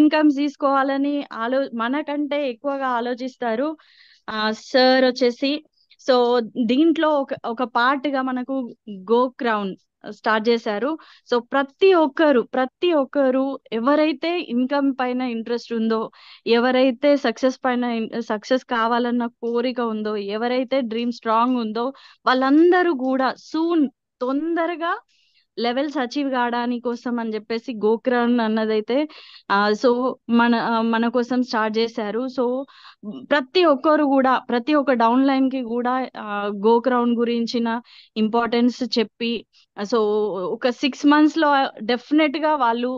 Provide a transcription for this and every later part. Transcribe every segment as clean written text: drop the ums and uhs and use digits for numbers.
Incomes తీసుకోవాలని మనకంటే ఎక్కువగా ఆలోచిస్తారు. సార్ వచ్చేసి సో దీంట్లో ఒక పార్ట్ గా మనకు గో క్రౌన్ స్టార్ట్ చేశారు. సో ప్రతి ఒక్కరు ఎవరైతే ఇన్కమ్ పైన ఇంట్రెస్ట్ ఉందో, ఎవరైతే సక్సెస్ కావాలన్న కోరిక ఉందో, ఎవరైతే డ్రీమ్ స్ట్రాంగ్ ఉందో, వాళ్ళందరూ కూడా తొందరగా లెవెల్స్ అచీవ్ కావడానికి కోసం అని చెప్పేసి గోక్రౌన్ అన్నదైతే సో మన కోసం స్టార్ట్ చేశారు. సో ప్రతి ఒక్క డౌన్ లైన్ కి కూడా గోక్రౌన్ గురించిన ఇంపార్టెన్స్ చెప్పి సో ఒక 6 months లో డెఫినెట్ గా వాళ్ళు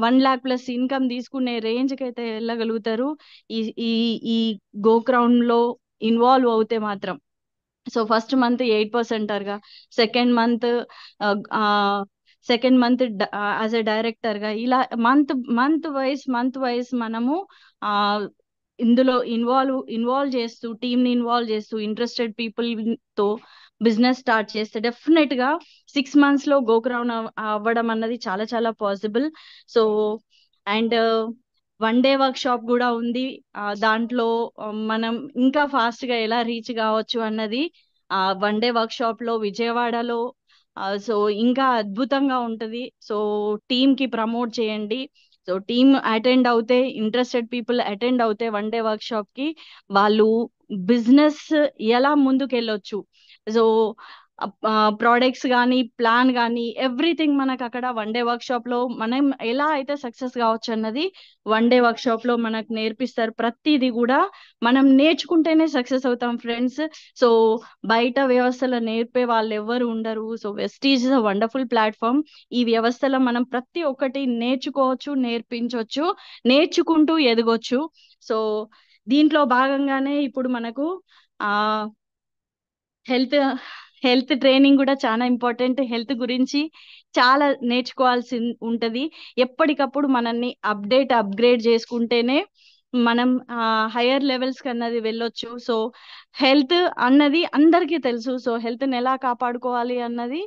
1 lakh+ ఇన్కమ్ తీసుకునే రేంజ్ కి అయితే వెళ్ళగలుగుతారు. ఈ ఈ ఈ గోక్రౌన్ లో ఇన్వాల్వ్ అవుతే మాత్రం. సో ఫస్ట్ మంత్ 8% గా, second month second month as a director గా, ఇలా మంత్ వైజ్ మనము ఆ ఇందులో ఇన్వాల్వ్ చేస్తూ, టీమ్ ని ఇన్వాల్వ్ చేస్తూ, ఇంట్రెస్టెడ్ పీపుల్ తో బిజినెస్ స్టార్ట్ చేస్తే డెఫినెట్ గా 6 months లో గోక్రౌన్ అవ్వడం అన్నది చాలా చాలా possible. So and 1 day work shop కూడా ఉంది. దాంట్లో మనం ఇంకా ఫాస్ట్ గా ఎలా రీచ్ కావచ్చు అన్నది 1 day వర్క్ షాప్ లో విజయవాడలో సో ఇంకా అద్భుతంగా ఉంటది. సో టీమ్ కి ప్రమోట్ చేయండి. సో టీమ్ అటెండ్ అవుతే, ఇంట్రెస్టెడ్ పీపుల్ అటెండ్ అవుతే 1 day వర్క్ షాప్ కి, వాళ్ళు బిజినెస్ ఎలా ముందుకెళ్ళొచ్చు, సో ప్రోడక్ట్స్ కానీ, ప్లాన్ కానీ, ఎవ్రీథింగ్ మనకు అక్కడ 1 day వర్క్ షాప్ లో మనం ఎలా అయితే సక్సెస్ కావచ్చు అన్నది 1 day వర్క్ షాప్ లో మనకు నేర్పిస్తారు. ప్రతిదీ కూడా మనం నేర్చుకుంటేనే సక్సెస్ అవుతాం ఫ్రెండ్స్. సో బయట వ్యవస్థలో నేర్పే వాళ్ళు ఎవరు ఉండరు. So Vestige is a wonderful platform. ఈ వ్యవస్థలో మనం ప్రతి ఒక్కటి నేర్చుకోవచ్చు, నేర్పించవచ్చు, నేర్చుకుంటూ ఎదగొచ్చు. సో దీంట్లో భాగంగానే ఇప్పుడు మనకు ఆ హెల్త్ హెల్త్ ట్రైనింగ్ కూడా చాలా ఇంపార్టెంట్. హెల్త్ గురించి చాలా నేర్చుకోవాల్సి ఉంటది. ఎప్పటికప్పుడు మనల్ని అప్గ్రేడ్ చేసుకుంటేనే మనం హయ్యర్ లెవెల్స్ కి అన్నది వెళ్ళొచ్చు. సో హెల్త్ అన్నది అందరికీ తెలుసు. సో హెల్త్ ని ఎలా కాపాడుకోవాలి అన్నది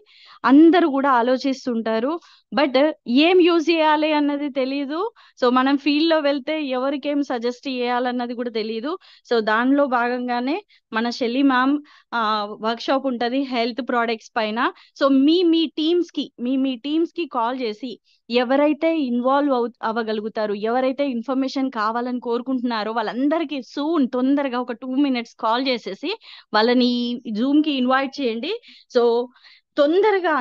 అందరూ కూడా ఆలోచిస్తుంటారు. బట్ ఏం యూజ్ చేయాలి అన్నది తెలియదు. సో మనం ఫీల్డ్ లో వెళ్తే ఎవరికేం సజెస్ట్ చేయాలన్నది కూడా తెలియదు. సో దానిలో భాగంగానే మన షెల్లి మ్యామ్ వర్క్ షాప్ ఉంటది హెల్త్ ప్రోడక్ట్స్ పైన. సో మీ టీమ్స్ కి కాల్ చేసి, ఎవరైతే ఇన్వాల్వ్ అవ్వగలుగుతారు, ఎవరైతే ఇన్ఫర్మేషన్ కావాలని కోరుకుంటున్నారో, వాళ్ళందరికీ తొందరగా ఒక 2 minutes కాల్ చేసేసి వాళ్ళని జూమ్ కి ఇన్వైట్ చేయండి. సో తొందరగా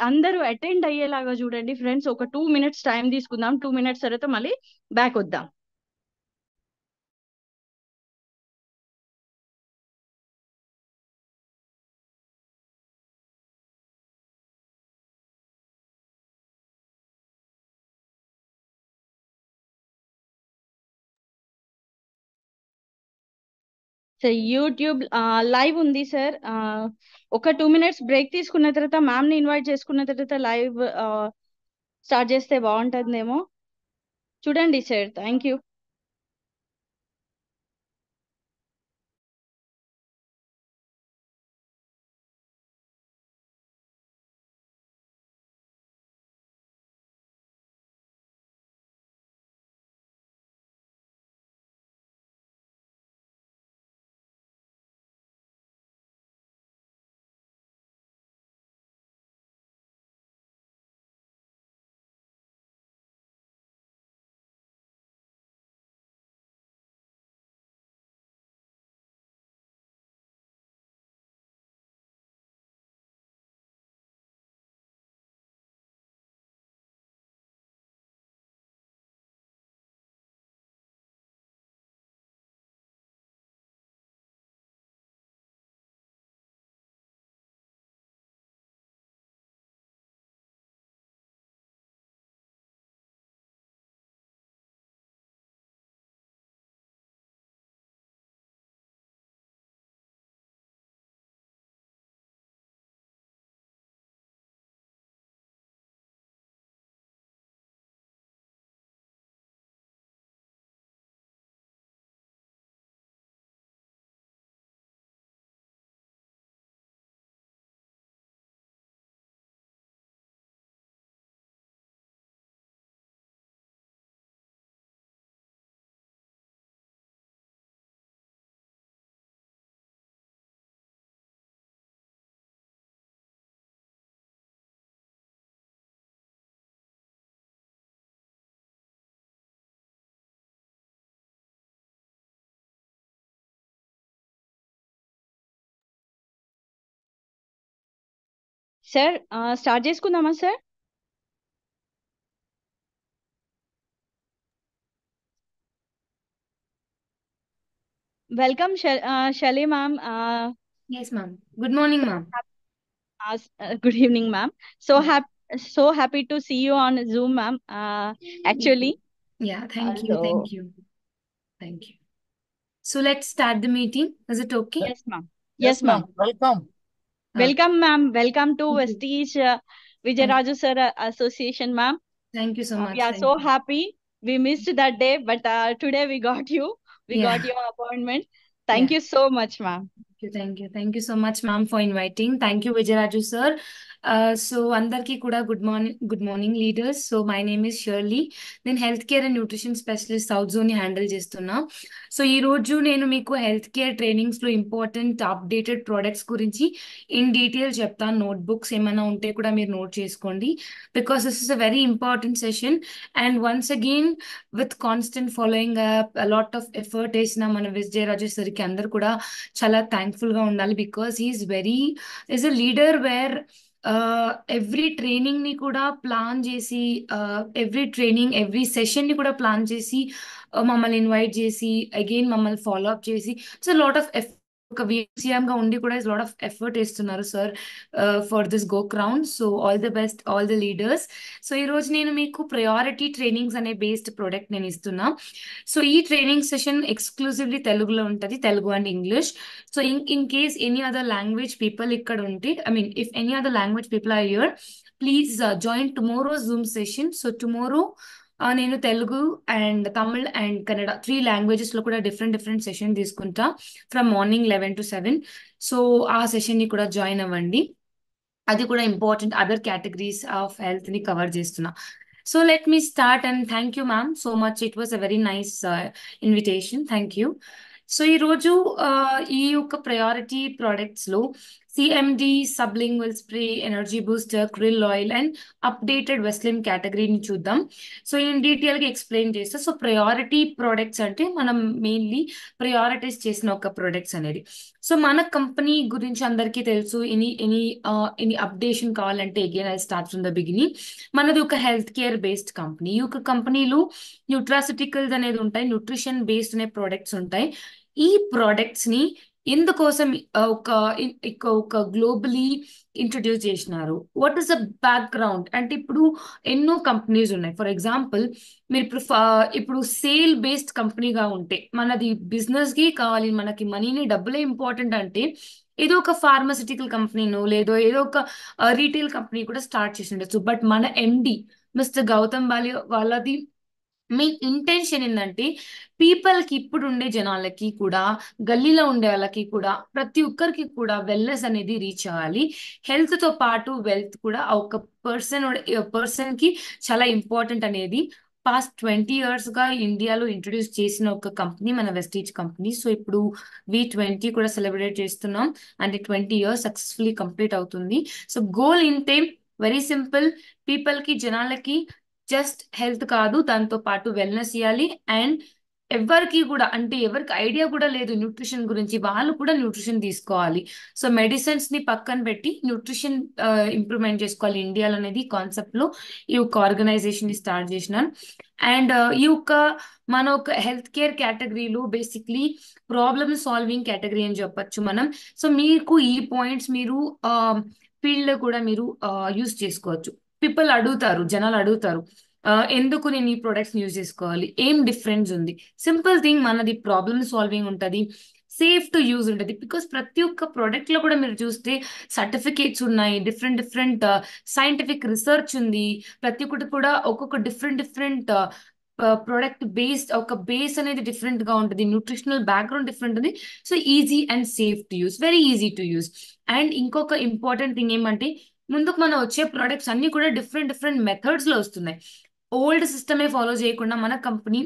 అందరూ అటెండ్ అయ్యేలాగా చూడండి ఫ్రెండ్స్. ఒక 2 minutes టైం తీసుకుందాం. 2 minutes తర్వాత మళ్ళీ బ్యాక్ వద్దాం. సార్ యూట్యూబ్ లైవ్ ఉంది సార్. ఒక 2 minutes బ్రేక్ తీసుకున్న తర్వాత, మ్యామ్ ని ఇన్వైట్ చేసుకున్న తర్వాత లైవ్ స్టార్ట్ చేస్తే బాగుంటుందేమో. చూడండి sir. Thank you. Sir start చేసుకుందామా sir? Welcome Shirley ma'am. Yes, ma'am. Good morning, ma'am. Good evening, ma'am. So happy to see you on Zoom, ma'am. Actually, Yeah, thank you, so thank you, thank you. So let's start the meeting. Is it okay? yes, ma'am. Yes, Yes, ma'am. ma'am. Welcome. Welcome, ma'am. Welcome to Thank you. Vestige Thank, Vijayaraju Sir Association, ma'am. thank you so We much. are Thank so you. happy. We missed that day, but today we got you. We got Yeah, your appointment. yeah. Thank you so much, ma'am. Thank you so much, ma'am, for inviting. Thank you, Vijayaraju sir. So అందరికీ కూడా good morning leaders. So my name is Shirley. నేను health care and nutrition specialist south zone ని handle చేస్తున్నా. So ఈ రోజు నేను మీకు health care trainings లో ఇంపార్టెంట్ అప్డేటెడ్ ప్రొడక్ట్స్ గురించి ఇన్ డీటెయిల్ చెప్తాను. నోట్ బుక్స్ ఏమైనా ఉంటే కూడా మీరు నోట్ చేసుకోండి, because this is a very important session. And once again with constant following up lot of effort వేసిన మన విజయరాజు సరికి అందరు కూడా చాలా థ్యాంక్ఫుల్ గా ఉండాలి, because is a leader where every training ని కూడా ప్లాన్ చేసి, ఎవ్రీ ట్రైనింగ్ ఎవ్రీ సెషన్ ని కూడా ప్లాన్ చేసి, మమ్మల్ని ఇన్వైట్ చేసి అగైన్ మమ్మల్ని ఫాలో అప్ చేసి, సో లాట్ ఆఫ్ ఒక విసిఎం గా ఉండి కూడా లాట్ ఆఫ్ ఎఫర్ట్ ఇస్తున్నారు sir for this go crown. So all the best all the leaders. So ఈ రోజు నేను మీకు ప్రయారిటీ ట్రైనింగ్స్ అనే బేస్డ్ ప్రోడక్ట్ నేను ఇస్తున్నా. సో ఈ ట్రైనింగ్ సెషన్ ఎక్స్క్లూజివ్లీ తెలుగులో ఉంటుంది, Telugu and English. So in case any other language people ఇక్కడ ఉంటే, I mean if any other language people are here, please join tomorrow zoom session. So tomorrow నేను Telugu and Tamil and Kannada 3 languages లో కూడా different session తీసుకుంటా from morning 11 to 7. So ఆ సెషన్ ని కూడా జాయిన్ అవ్వండి. అది కూడా important other categories of health ని కవర్ చేస్తున్నా. So let me start and thank you ma'am so much. It was a very nice invitation. Thank you. So ఈరోజు ఈ యొక్క ప్రయారిటీ ప్రోడక్ట్స్ లో CMD, sublingual spray, energy booster, krill oil and updated Veslim కేటగిరీని చూద్దాం. So నేను detail గా explain చేస్తా. So priority products అంటే మనం మెయిన్లీ ప్రయారిటైజ్ చేసిన ఒక ప్రొడక్ట్స్ అనేది. సో మన కంపెనీ గురించి అందరికీ తెలుసు. ఎనీ అప్డేషన్ కావాలంటే again I start from the beginning. మనది ఒక హెల్త్ కేర్ బేస్డ్ కంపెనీ. ఈ యొక్క కంపెనీలో న్యూట్రాసిటికల్స్ అనేది ఉంటాయి, న్యూట్రిషన్ బేస్డ్ అనే ప్రొడక్ట్స్ ఉంటాయి. ఈ ప్రొడక్ట్స్ ని ఎందుకోసం ఒక గ్లోబలీ ఇంట్రడ్యూస్ చేసినారు, వాట్ ఈస్ ద బ్యాక్గ్రౌండ్ అంటే ఇప్పుడు ఎన్నో కంపెనీస్ ఉన్నాయి. ఫర్ ఎగ్జాంపుల్ మీరు ఇప్పుడు సేల్ బేస్డ్ కంపెనీగా ఉంటే మనది బిజినెస్ కి కావాలి, మనకి మనీని డబ్బులే ఇంపార్టెంట్ అంటే ఏదో ఒక ఫార్మసిటికల్ కంపెనీనో లేదో ఏదో ఒక రీటైల్ కంపెనీ కూడా స్టార్ట్ చేసి ఉండొచ్చు. బట్ మన ఎండి మిస్టర్ గౌతమ్ బాలి వాళ్ళది మీ ఇంటెన్షన్ ఏంటంటే పీపుల్ కి, ఇప్పుడు ఉండే జనాలకి కూడా, గల్లీలో ఉండే వాళ్ళకి కూడా, ప్రతి ఒక్కరికి కూడా వెల్నెస్ అనేది రీచ్ అవ్వాలి. హెల్త్ తో పాటు వెల్త్ కూడా ఒక పర్సన్ కి చాలా ఇంపార్టెంట్ అనేది పాస్ట్ 20 years గా ఇండియాలో ఇంట్రొడ్యూస్ చేసిన ఒక కంపెనీ మన వెస్టీజ్ కంపెనీ. సో ఇప్పుడు V20 కూడా సెలబ్రేట్ చేస్తున్నాం అంటే 20 years సక్సెస్ఫుల్లీ కంప్లీట్ అవుతుంది. సో గోల్ ఇంతే, వెరీ సింపుల్. పీపుల్ కి, జనాలకి జస్ట్ హెల్త్ కాదు, దాంతో పాటు వెల్నెస్ ఇవ్వాలి. అండ్ ఎవరికి కూడా అంటే ఎవరికి ఐడియా కూడా లేదు న్యూట్రిషన్ గురించి, వాళ్ళు కూడా న్యూట్రిషన్ తీసుకోవాలి. సో మెడిసిన్స్ ని పక్కన పెట్టి న్యూట్రిషన్ ఇంప్రూవ్మెంట్ చేసుకోవాలి ఇండియాలో అనేది కాన్సెప్ట్ లో ఈ యొక్క ఆర్గనైజేషన్ ని స్టార్ట్ చేసినాను. అండ్ ఈ యొక్క మన ఒక హెల్త్ కేర్ కేటగిరీలో బేసిక్లీ ప్రాబ్లమ్ సాల్వింగ్ కేటగిరీ అని చెప్పొచ్చు మనం. సో మీకు ఈ పాయింట్స్ మీరు ఫీల్డ్ లో కూడా మీరు యూస్ చేసుకోవచ్చు. పీపుల్ అడుగుతారు, జనాలు అడుగుతారు, ఎందుకు నేను ఈ ప్రొడక్ట్స్ యూజ్ చేసుకోవాలి, ఏం డిఫరెన్స్ ఉంది. సింపుల్ థింగ్, మనది ప్రాబ్లమ్ సాల్వింగ్ ఉంటుంది, సేఫ్ టు యూజ్ ఉంటుంది. బికాస్ ప్రతి ఒక్క ప్రోడక్ట్ లో కూడా మీరు చూస్తే సర్టిఫికేట్స్ ఉన్నాయి, డిఫరెంట్ సైంటిఫిక్ రీసెర్చ్ ఉంది. ప్రతి ఒక్కటి కూడా ఒక్కొక్క డిఫరెంట్ ప్రోడక్ట్ బేస్డ్ ఒక బేస్ అనేది డిఫరెంట్ గా ఉంటుంది, న్యూట్రిషనల్ బ్యాక్గ్రౌండ్ డిఫరెంట్ ఉంది. So easy and safe to use, very easy to use. And ఇంకొక ఇంపార్టెంట్ థింగ్ ఏమంటే ముందుకు మనం వచ్చే ప్రొడక్ట్స్ అన్ని కూడా డిఫరెంట్ మెథడ్స్ లో వస్తున్నాయి. ఓల్డ్ సిస్టమే ఫాలో చేయకుండా మన కంపెనీ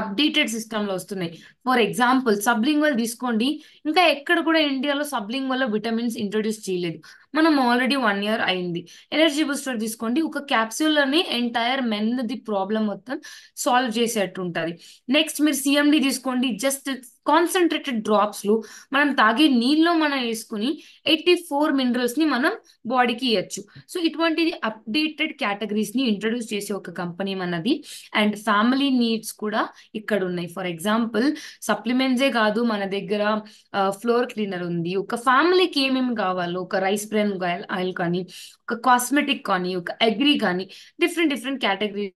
అప్డేటెడ్ సిస్టమ్ లో వస్తున్నాయి. ఫర్ ఎగ్జాంపుల్ సబ్లింగ్వల్ తీసుకోండి, ఇంకా ఎక్కడ కూడా ఇండియాలో సబ్లింగ్వల్ విటమిన్స్ ఇంట్రొడ్యూస్ చేయలేదు. మనం ఆల్రెడీ 1 year అయింది. ఎనర్జీ బూస్టర్ తీసుకోండి, ఒక క్యాప్సూల్ అని ఎంటైర్ మెన్ ది ప్రాబ్లం మొత్తం సాల్వ్ చేసేట్టు ఉంటది. నెక్స్ట్ మీరు సిఎండి తీసుకోండి, జస్ట్ కాన్సన్ట్రేటెడ్ డ్రాప్స్ లో మనం తాగే నీళ్ళలో మనం వేసుకుని 84 minerals ని మనం బాడీకి ఇవ్వచ్చు. సో ఇటువంటిది అప్డేటెడ్ కేటగిరీస్ ని ఇంట్రడ్యూస్ చేసే ఒక కంపెనీ మనది. అండ్ ఫ్యామిలీ నీడ్స్ కూడా ఇక్కడ ఉన్నాయి. ఫర్ ఎగ్జాంపుల్ సప్లిమెంట్సే కాదు, మన దగ్గర ఫ్లోర్ క్లీనర్ ఉంది. ఒక ఫ్యామిలీకి ఏమేమి కావాలో, ఒక రైస్ బ్రెన్ ఆయిల్ కానీ, ఒక కాస్మెటిక్ కానీ, ఒక అగ్రి కానీ, డిఫరెంట్ డిఫరెంట్ కేటగిరీస్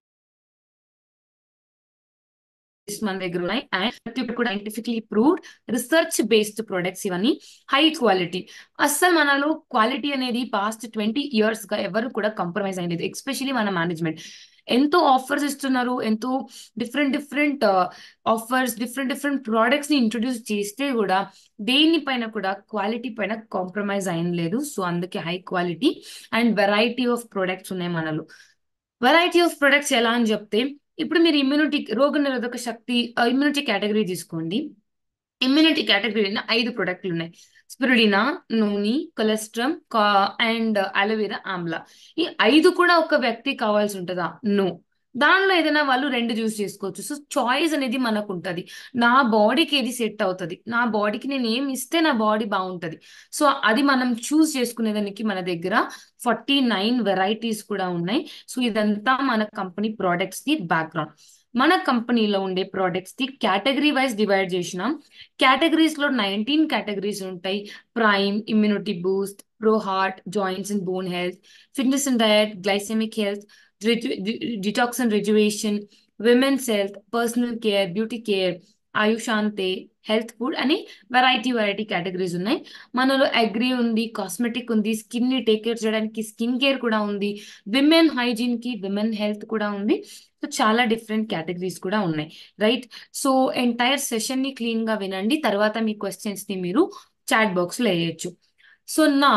మన దగ్గర ఉన్నాయి. అండ్ ప్రతి ఒక్కటి కూడా scientifically proved research based products, ఇవన్నీ హై క్వాలిటీ. అస్సలు మనలో క్వాలిటీ అనేది పాస్ట్ 20 years గా ఎవరు కూడా కాంప్రమైజ్ అయ్యలేదు. ఎస్పెషలీ మన మేనేజ్మెంట్ ఎంతో ఆఫర్స్ ఇస్తున్నారు, ఎంతో different different offers, different different products ని ఇంట్రొడ్యూస్ చేస్తే కూడా దేనిపైన కూడా క్వాలిటీ పైన కాంప్రమైజ్ అయిన లేదు. సో అందుకే high quality and variety of products ఉన్నాయి మనలో. వెరైటీ ఆఫ్ ప్రొడక్ట్స్ ఎలా అని చెప్తే, ఇప్పుడు మీరు ఇమ్యూనిటీ, రోగ నిరోధక శక్తి, ఇమ్యూనిటీ కేటగిరీ తీసుకోండి. ఇమ్యూనిటీ కేటగిరీలో 5 ప్రొడక్ట్లు ఉన్నాయి. స్పిరులినా, నూని, కొలెస్ట్రమ్ అండ్ అలోవెరా, ఆమ్లా. ఈ 5 కూడా ఒక వ్యక్తి కావాల్సి ఉంటుందా? నో. దానిలో ఏదైనా వాళ్ళు 2 చూస్ చేసుకోవచ్చు. సో చాయిస్ అనేది మనకు ఉంటది. నా బాడీకి ఏది సెట్ అవుతుంది, నా బాడీకి నేను ఏం ఇస్తే నా బాడీ బాగుంటది, సో అది మనం చూస్ చేసుకునేదానికి మన దగ్గర 49 వెరైటీస్ కూడా ఉన్నాయి. సో ఇదంతా మన కంపెనీ ప్రోడక్ట్స్ ది బ్యాక్గ్రౌండ్. మన కంపెనీలో ఉండే products the category wise divide చేసినాం. కేటగిరీస్ లో 19 కేటగిరీస్ ఉంటాయి. Prime, immunity boost, pro heart, joints and bone health, fitness and diet, glycemic health, detox and rejuvenation, women's health, personal care, beauty care, Ayusante, health food అని variety categories ఉన్నాయి. మనలో agri ఉంది, cosmetic ఉంది, skin ని take care చేయడానికి skin care కూడా ఉంది, women hygiene కి విమెన్ హెల్త్ కూడా ఉంది. సో చాలా డిఫరెంట్ కేటగిరీస్ కూడా ఉన్నాయి. రైట్. సో ఎంటైర్ సెషన్ ని క్లీన్ గా వినండి, తర్వాత మీ క్వశ్చన్స్ ని మీరు చాట్ బాక్స్ లో వేయచ్చు. సో నా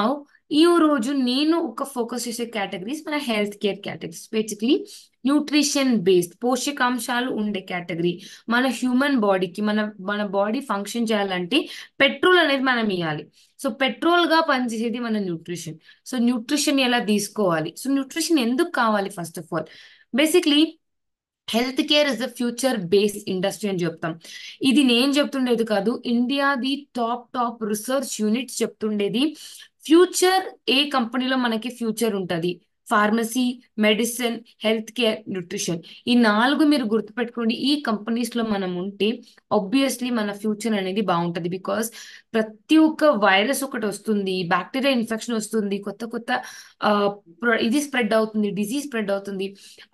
ఈ రోజు నేను ఒక ఫోకస్ చేసే కేటగిరీస్ మన health care categories. Basically nutrition based, పోషకాంశాలు ఉండే కేటగిరీ. మన హ్యూమన్ బాడీకి, మన మన బాడీ ఫంక్షన్ చేయాలంటే పెట్రోల్ అనేది మనం ఇవ్వాలి. సో పెట్రోల్ గా పనిచేసేది మన న్యూట్రిషన్. సో న్యూట్రిషన్ ఎలా తీసుకోవాలి, సో న్యూట్రిషన్ ఎందుకు కావాలి? First of all basically health care is the future base industry అని చెప్తాం. ఇది నేను చెప్తుండేది కాదు, ఇండియాది టాప్ రీసెర్చ్ యూనిట్స్ చెప్తుండేది. ఫ్యూచర్ ఏ కంపెనీలో మనకి ఫ్యూచర్ ఉంటది? Pharmacy, medicine, health care, nutrition. ఈ 4 మీరు గుర్తుపెట్టుకోండి. ఈ కంపెనీస్ లో మనం ఉంటే ఆబ్వియస్లీ మన ఫ్యూచర్ అనేది బాగుంటది. బికాస్ ప్రతి ఒక్క వైరస్ ఒకటి వస్తుంది, బ్యాక్టీరియా ఇన్ఫెక్షన్ వస్తుంది, కొత్త కొత్త ఇది స్ప్రెడ్ అవుతుంది, డిజీజ్ స్ప్రెడ్ అవుతుంది.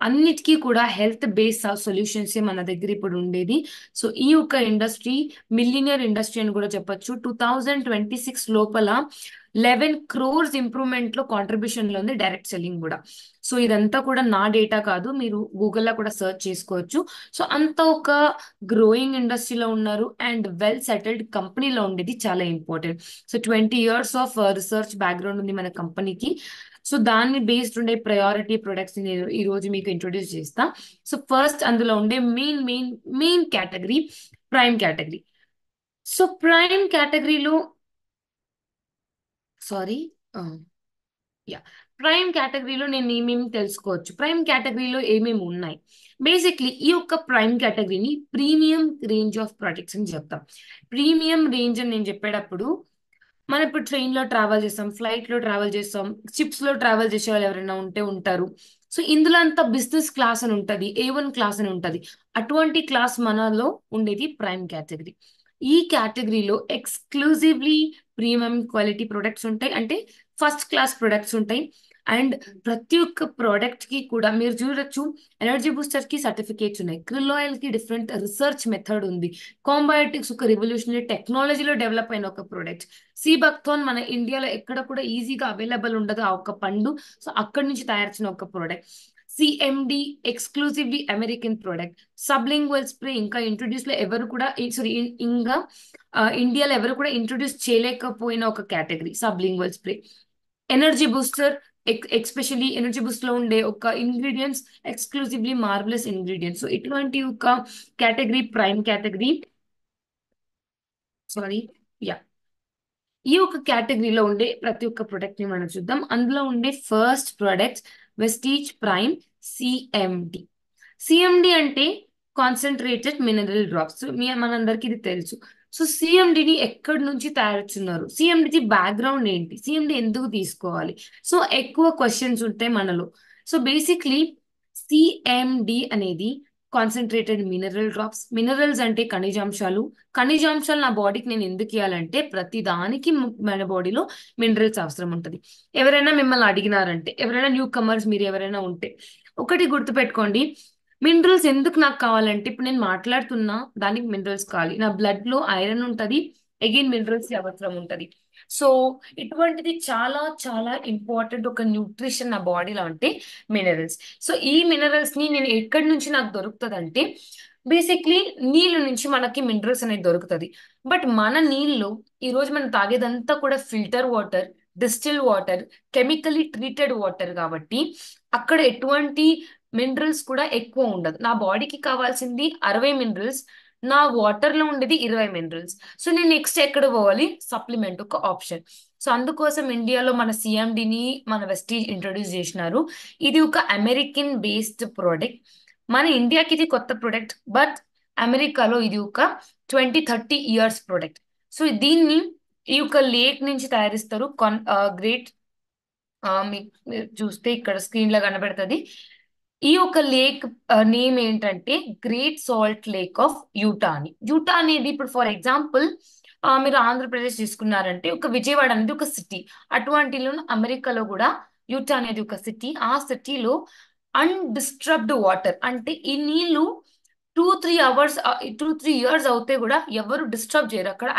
అన్నిటికీ కూడా హెల్త్ బేస్ సొల్యూషన్స్ మన దగ్గర ఇప్పుడు ఉండేది. సో ఈ యొక్క ఇండస్ట్రీ మిలినియర్ ఇండస్ట్రీ అని కూడా చెప్పొచ్చు. 2026 లోపల 11 crores ఇంప్రూవ్మెంట్ లో కాంట్రిబ్యూషన్ లో ఉంది, డైరెక్ట్ సెల్లింగ్ కూడా. సో ఇదంతా కూడా నా డేటా కాదు, మీరు గూగుల్లో కూడా సెర్చ్ చేసుకోవచ్చు. సో అంత ఒక గ్రోయింగ్ ఇండస్ట్రీలో ఉన్నారు అండ్ వెల్ సెటిల్డ్ కంపెనీలో ఉండేది చాలా important. So 20 years of research background ఉంది మన కంపెనీకి. సో దాన్ని బేస్డ్ ఉండే ప్రయారిటీ ప్రొడక్ట్స్ నేను ఈ రోజు మీకు ఇంట్రొడ్యూస్ చేస్తా. సో ఫస్ట్ అందులో ఉండే main category prime category. So prime కేటగిరీలో సారీ యా ప్రైమ్ కేటగిరీలో నేను ఏమేమి తెలుసుకోవచ్చు, ప్రైమ్ కేటగిరీలో ఏమేమి ఉన్నాయి? బేసిక్లీ ఈ యొక్క ప్రైమ్ కేటగిరీని ప్రీమియం రేంజ్ ఆఫ్ ప్రొడక్ట్స్ అని చెప్తాం. ప్రీమియం రేంజ్ అని నేను చెప్పేటప్పుడు, మనం ఇప్పుడు ట్రైన్ లో ట్రావెల్ చేస్తాం, ఫ్లైట్ లో ట్రావెల్ చేస్తాం, షిప్స్ లో ట్రావెల్ చేసే వాళ్ళు ఎవరైనా ఉంటే ఉంటారు. సో ఇందులో అంతా బిజినెస్ క్లాస్ అని ఉంటది, A1 క్లాస్ అని ఉంటది. అటువంటి క్లాస్ మనలో ఉండేది ప్రైమ్ కేటగిరీ. ఈ కేటగిరీలో ఎక్స్క్లూజివ్లీ ప్రీమియం క్వాలిటీ ప్రొడక్ట్స్ ఉంటాయి, అంటే ఫస్ట్ క్లాస్ ప్రొడక్ట్స్ ఉంటాయి. అండ్ ప్రతి ఒక్క ప్రోడక్ట్ కి కూడా మీరు చూడొచ్చు, ఎనర్జీ బూస్టర్ కి సర్టిఫికేట్స్ ఉన్నాయి, క్రిల్ ఆయిల్ కి డిఫరెంట్ రీసెర్చ్ మెథడ్ ఉంది, కాంబయోటిక్స్ ఒక రివల్యూషనరీ టెక్నాలజీలో డెవలప్ అయిన ఒక ప్రోడక్ట్. సీబక్థోన్ మన ఇండియాలో ఎక్కడ కూడా ఈజీగా అవైలబుల్ ఉండదు ఆ ఒక పండు, సో అక్కడి నుంచి తయారు చేసిన ఒక product. CMD exclusively American product. Sublingual spray ఇంకా ఇంట్రొడ్యూస్ లో ఎవరు కూడా, సారీ, ఇంకా ఇండియాలో ఎవరు కూడా ఇంట్రొడ్యూస్ చేయలేకపోయిన ఒక category sublingual spray. Energy booster, especially energy Boost లో ఉండే ఒక ingredients exclusively marvellous ingredients. So ఇటువంటి ఒక category prime category. Sorry, yeah ఈ ఒక కేటగిరీలో ఉండే ప్రతి ఒక్క ప్రొడక్ట్ ని మనం చూద్దాం. అందులో ఉండే first product Vestige prime CMD. CMD అంటే కాన్సన్ట్రేటెడ్ మినరల్ డ్రాప్స్. మనందరికి ఇది తెలుసు. సో సిఎండిని ఎక్కడి నుంచి తయారుచున్నారు, సిఎండికి బ్యాక్గ్రౌండ్ ఏంటి, సిఎండి ఎందుకు తీసుకోవాలి, సో ఎక్కువ క్వశ్చన్స్ ఉంటాయి మనలో. సో బేసిక్లీ సిఎండి అనేది కాన్సన్ట్రేటెడ్ మినరల్ డ్రాప్స్. మినరల్స్ అంటే ఖనిజాంశాలు. ఖనిజాంశాలు నా బాడీకి నేను ఎందుకు ఇవ్వాలంటే ప్రతి దానికి మన బాడీలో మినరల్స్ అవసరం ఉంటుంది. ఎవరైనా మిమ్మల్ని అడిగినారంటే, ఎవరైనా న్యూ కమర్స్ మీరు ఎవరైనా ఉంటే ఒకటి గుర్తుపెట్టుకోండి, మినరల్స్ ఎందుకు నాకు కావాలంటే ఇప్పుడు నేను మాట్లాడుతున్నా దానికి మినరల్స్ కావాలి, నా బ్లడ్ లో ఐరన్ ఉంటది, అగైన్ మినరల్స్ అవసరం ఉంటది. సో ఇటువంటిది చాలా చాలా ఇంపార్టెంట్ ఒక న్యూట్రిషన్ నా బాడీలో అంటే మినరల్స్. సో ఈ మినరల్స్ ని నేను ఎక్కడి నుంచి నాకు దొరుకుతుంది అంటే బేసిక్లీ నీళ్ళ నుంచి మనకి మినరల్స్ అనేది దొరుకుతుంది. బట్ మన నీళ్ళు ఈ రోజు మనం తాగేదంతా కూడా filter water, distil water, chemically treated water కాబట్టి అక్కడ ఎటువంటి మినరల్స్ కూడా ఎక్కువ ఉండదు. నా బాడీకి కావాల్సింది 60 మినరల్స్, నా వాటర్ లో ఉండేది 20 మినరల్స్. సో నేను నెక్స్ట్ ఎక్కడ పోవాలి, సప్లిమెంట్ ఒక ఆప్షన్. సో అందుకోసం ఇండియాలో మన సిఎండిని మన వెస్టీజ్ ఇంట్రొడ్యూస్ చేసినారు. ఇది ఒక అమెరికన్ బేస్డ్ ప్రోడక్ట్. మన ఇండియాకి ఇది కొత్త ప్రోడక్ట్, బట్ అమెరికాలో ఇది ఒక 20-30 ఇయర్స్ ప్రోడక్ట్. సో దీన్ని ఈ యొక్క లేక్ నుంచి తయారిస్తారు. గ్రేట్, మీరు చూస్తే ఇక్కడ స్క్రీన్ లో కనబడుతుంది. ఈ యొక్క లేక్ నేమ్ ఏంటంటే great salt lake of Utah అని. యూటా అనేది ఇప్పుడు ఫర్ ఎగ్జాంపుల్ మీరు ఆంధ్రప్రదేశ్ తీసుకున్నారంటే ఒక విజయవాడ అనేది ఒక సిటీ. అటువంటిలో అమెరికాలో కూడా యూటా అనేది ఒక సిటీ. ఆ సిటీలో అన్డిస్టర్బ్డ్ వాటర్ అంటే ఈ నీళ్లు 2-3 అవర్స్ 2-3 ఇయర్స్ అవుతే కూడా ఎవరు డిస్టర్బ్ చేయరు. అక్కడ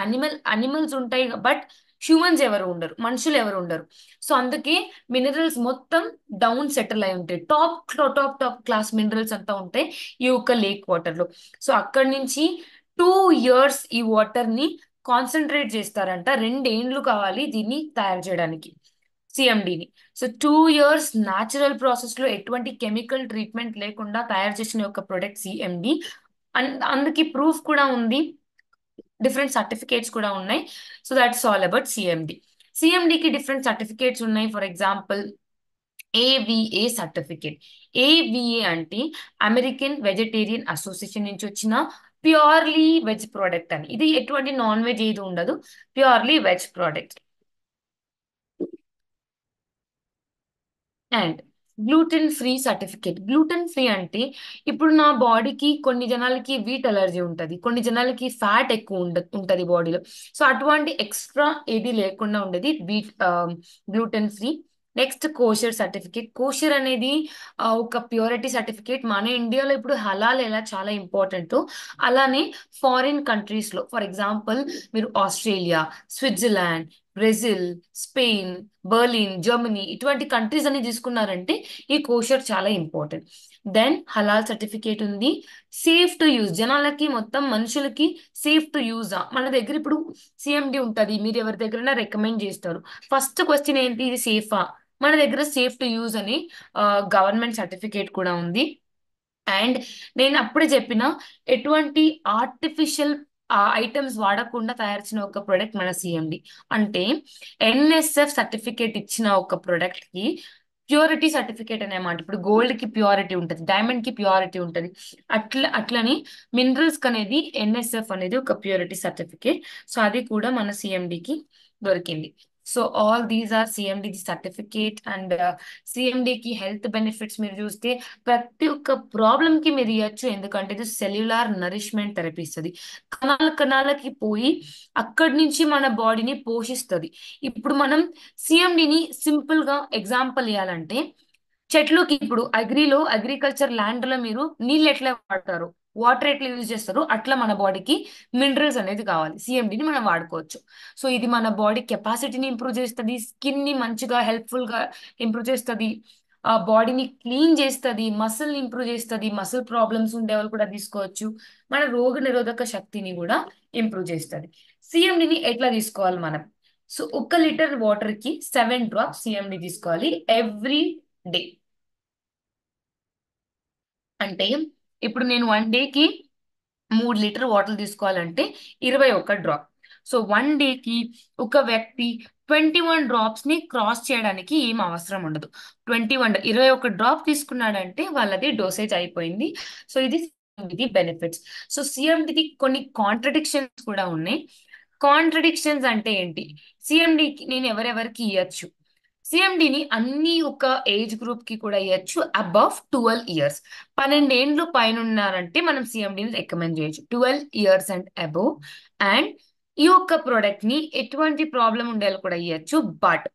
అనిమల్స్ ఉంటాయి బట్ హ్యూమన్స్ ఎవరు ఉండరు, మనుషులు ఎవరు ఉండరు. సో అందుకే మినరల్స్ మొత్తం డౌన్ సెటిల్ అయి ఉంటాయి. Top top top class minerals అంతా ఉంటాయి ఈ యొక్క లేక్ వాటర్ లో. సో అక్కడి నుంచి 2 ఇయర్స్ ఈ వాటర్ ని కాన్సన్ట్రేట్ చేస్తారంట. 2 ఏండ్లు కావాలి దీన్ని తయారు చేయడానికి, సిఎండిని. సో 2 ఇయర్స్ న్యాచురల్ ప్రాసెస్ లో ఎటువంటి కెమికల్ ట్రీట్మెంట్ లేకుండా తయారు చేసిన ఒక ప్రొడక్ట్ సిఎండి. అందుకే ప్రూఫ్ కూడా ఉంది, డిఫరెంట్ సర్టిఫికేట్స్ కూడా ఉన్నాయి. So that's all about CMD. సిఎండికి డిఫరెంట్ సర్టిఫికేట్స్ ఉన్నాయి. For example AVA certificate. AVA అంటే అమెరికన్ వెజిటేరియన్ అసోసియేషన్ నుంచి వచ్చిన ప్యూర్లీ వెజ్ ప్రోడక్ట్ అని. ఇది ఎటువంటి నాన్ వెజ్ ఏది ఉండదు, purely veg product. And gluten free certificate. Gluten free అంటే ఇప్పుడు నా బాడీకి కొన్ని జనాలకి వీట్ అలర్జీ ఉంటుంది, కొన్ని జనాలకి ఫ్యాట్ ఎక్కువ ఉంటది బాడీలో. సో అటువంటి ఎక్స్ట్రా ఏది లేకుండా ఉండేది wheat gluten free. Next kosher certificate. Kosher అనేది ఒక ప్యూరిటీ సర్టిఫికేట్. మన ఇండియాలో ఇప్పుడు హలాల్ ఎలా చాలా ఇంపార్టెంట్, అలానే ఫారిన్ కంట్రీస్ లో ఫర్ ఎగ్జాంపుల్ మీరు Australia, Switzerland, Brazil, Spain, Berlin, Germany ఇటువంటి కంట్రీస్ అని తీసుకున్నారంటే ఈ కోషర్ చాలా ఇంపార్టెంట్. దెన్ హలాల్ సర్టిఫికేట్ ఉంది. సేఫ్ టు యూజ్, జనాలకి మొత్తం మనుషులకి సేఫ్ టు యూజ్. మన దగ్గర ఇప్పుడు సిఎండి ఉంటది, మీరు ఎవరి దగ్గరైనా రికమెండ్ చేస్తారు, ఫస్ట్ క్వశ్చన్ ఏంటి, ఇది సేఫా? మన దగ్గర సేఫ్ టు యూజ్ అని గవర్నమెంట్ సర్టిఫికేట్ కూడా ఉంది. అండ్ నేను అప్పుడే చెప్పిన ఎటువంటి ఆర్టిఫిషియల్ ఐటమ్స్ వాడకుండా తయారు చేసిన ఒక ప్రొడక్ట్ మన సిఎండి. అంటే ఎన్ఎస్ఎఫ్ సర్టిఫికేట్ ఇచ్చిన ఒక ప్రొడక్ట్ కి ప్యూరిటీ సర్టిఫికేట్ అనేమాట. ఇప్పుడు గోల్డ్ కి ప్యూరిటీ ఉంటుంది, డైమండ్ కి ప్యూరిటీ ఉంటుంది, అట్లని మినరల్స్ కి అనేది ఎన్ఎస్ఎఫ్ అనేది ఒక ప్యూరిటీ సర్టిఫికేట్. సో అది కూడా మన సిఎండికి దొరికింది. So all these are CMD certificate. And సిఎండికి హెల్త్ బెనిఫిట్స్ మీరు చూస్తే ప్రతి ఒక్క ప్రాబ్లం కి మీరు ఇవ్వచ్చు, ఎందుకంటే ఇది సెల్యులార్ నరిష్మెంట్ థెరపీ ఇస్తుంది. కణాలకి పోయి అక్కడి నుంచి మన బాడీని పోషిస్తుంది. ఇప్పుడు మనం సిఎండిని సింపుల్ గా ఎగ్జాంపుల్ ఇవ్వాలంటే చెట్లుకి ఇప్పుడు అగ్రికల్చర్ ల్యాండ్ లో మీరు నీళ్ళు ఎట్లా వాడతారు, వాటర్ ఎట్లా యూజ్ చేస్తారు, అట్లా మన బాడీకి మినరల్స్ అనేది కావాలి, సిఎండిని మనం వాడుకోవచ్చు. సో ఇది మన బాడీ కెపాసిటీని ఇంప్రూవ్ చేస్తుంది, స్కిన్ ని మంచిగా హెల్ప్ఫుల్ గా ఇంప్రూవ్ చేస్తుంది, ఆ బాడీని క్లీన్ చేస్తుంది, మసిల్ ఇంప్రూవ్ చేస్తుంది, మసిల్ ప్రాబ్లమ్స్ ఉండే వాళ్ళు కూడా తీసుకోవచ్చు, మన రోగ నిరోధక శక్తిని కూడా ఇంప్రూవ్ చేస్తుంది. సిఎండిని ఎట్లా తీసుకోవాలి మనం? సో 1 లీటర్ వాటర్ కి 7 డ్రాప్స్ సిఎండి తీసుకోవాలి ఎవ్రీ డే. అంటే ఇప్పుడు నేను 1 డేకి 3 లీటర్ వాటర్ తీసుకోవాలంటే 21 డ్రాప్. సో 1 డేకి ఒక వ్యక్తి 21 డ్రాప్స్ ని క్రాస్ చేయడానికి ఏం అవసరం ఉండదు. 21 డ్రాప్ తీసుకున్నాడంటే వాళ్ళది డోసేజ్ అయిపోయింది. సో ఇది బెనిఫిట్స్. సో సిఎండికి కొన్ని కాంట్రడిక్షన్స్ కూడా ఉన్నాయి. కాంట్రడిక్షన్స్ అంటే ఏంటి? సిఎండికి నేను ఎవరెవరికి ఇవ్వచ్చు? సిఎండిని అన్ని ఒక ఏజ్ గ్రూప్ కి కూడా ఇవ్వచ్చు. అబవ్ 12 ఇయర్స్, 12 ఏండ్లు పైన ఉన్నారంటే మనం సిఎండిని రికమెండ్ చేయొచ్చు, 12 ఇయర్స్ అండ్ అబవ్. అండ్ ఈ యొక్క ప్రోడక్ట్ ని ఎటువంటి ప్రాబ్లం ఉండే వాళ్ళు కూడా ఇవ్వచ్చు. బట్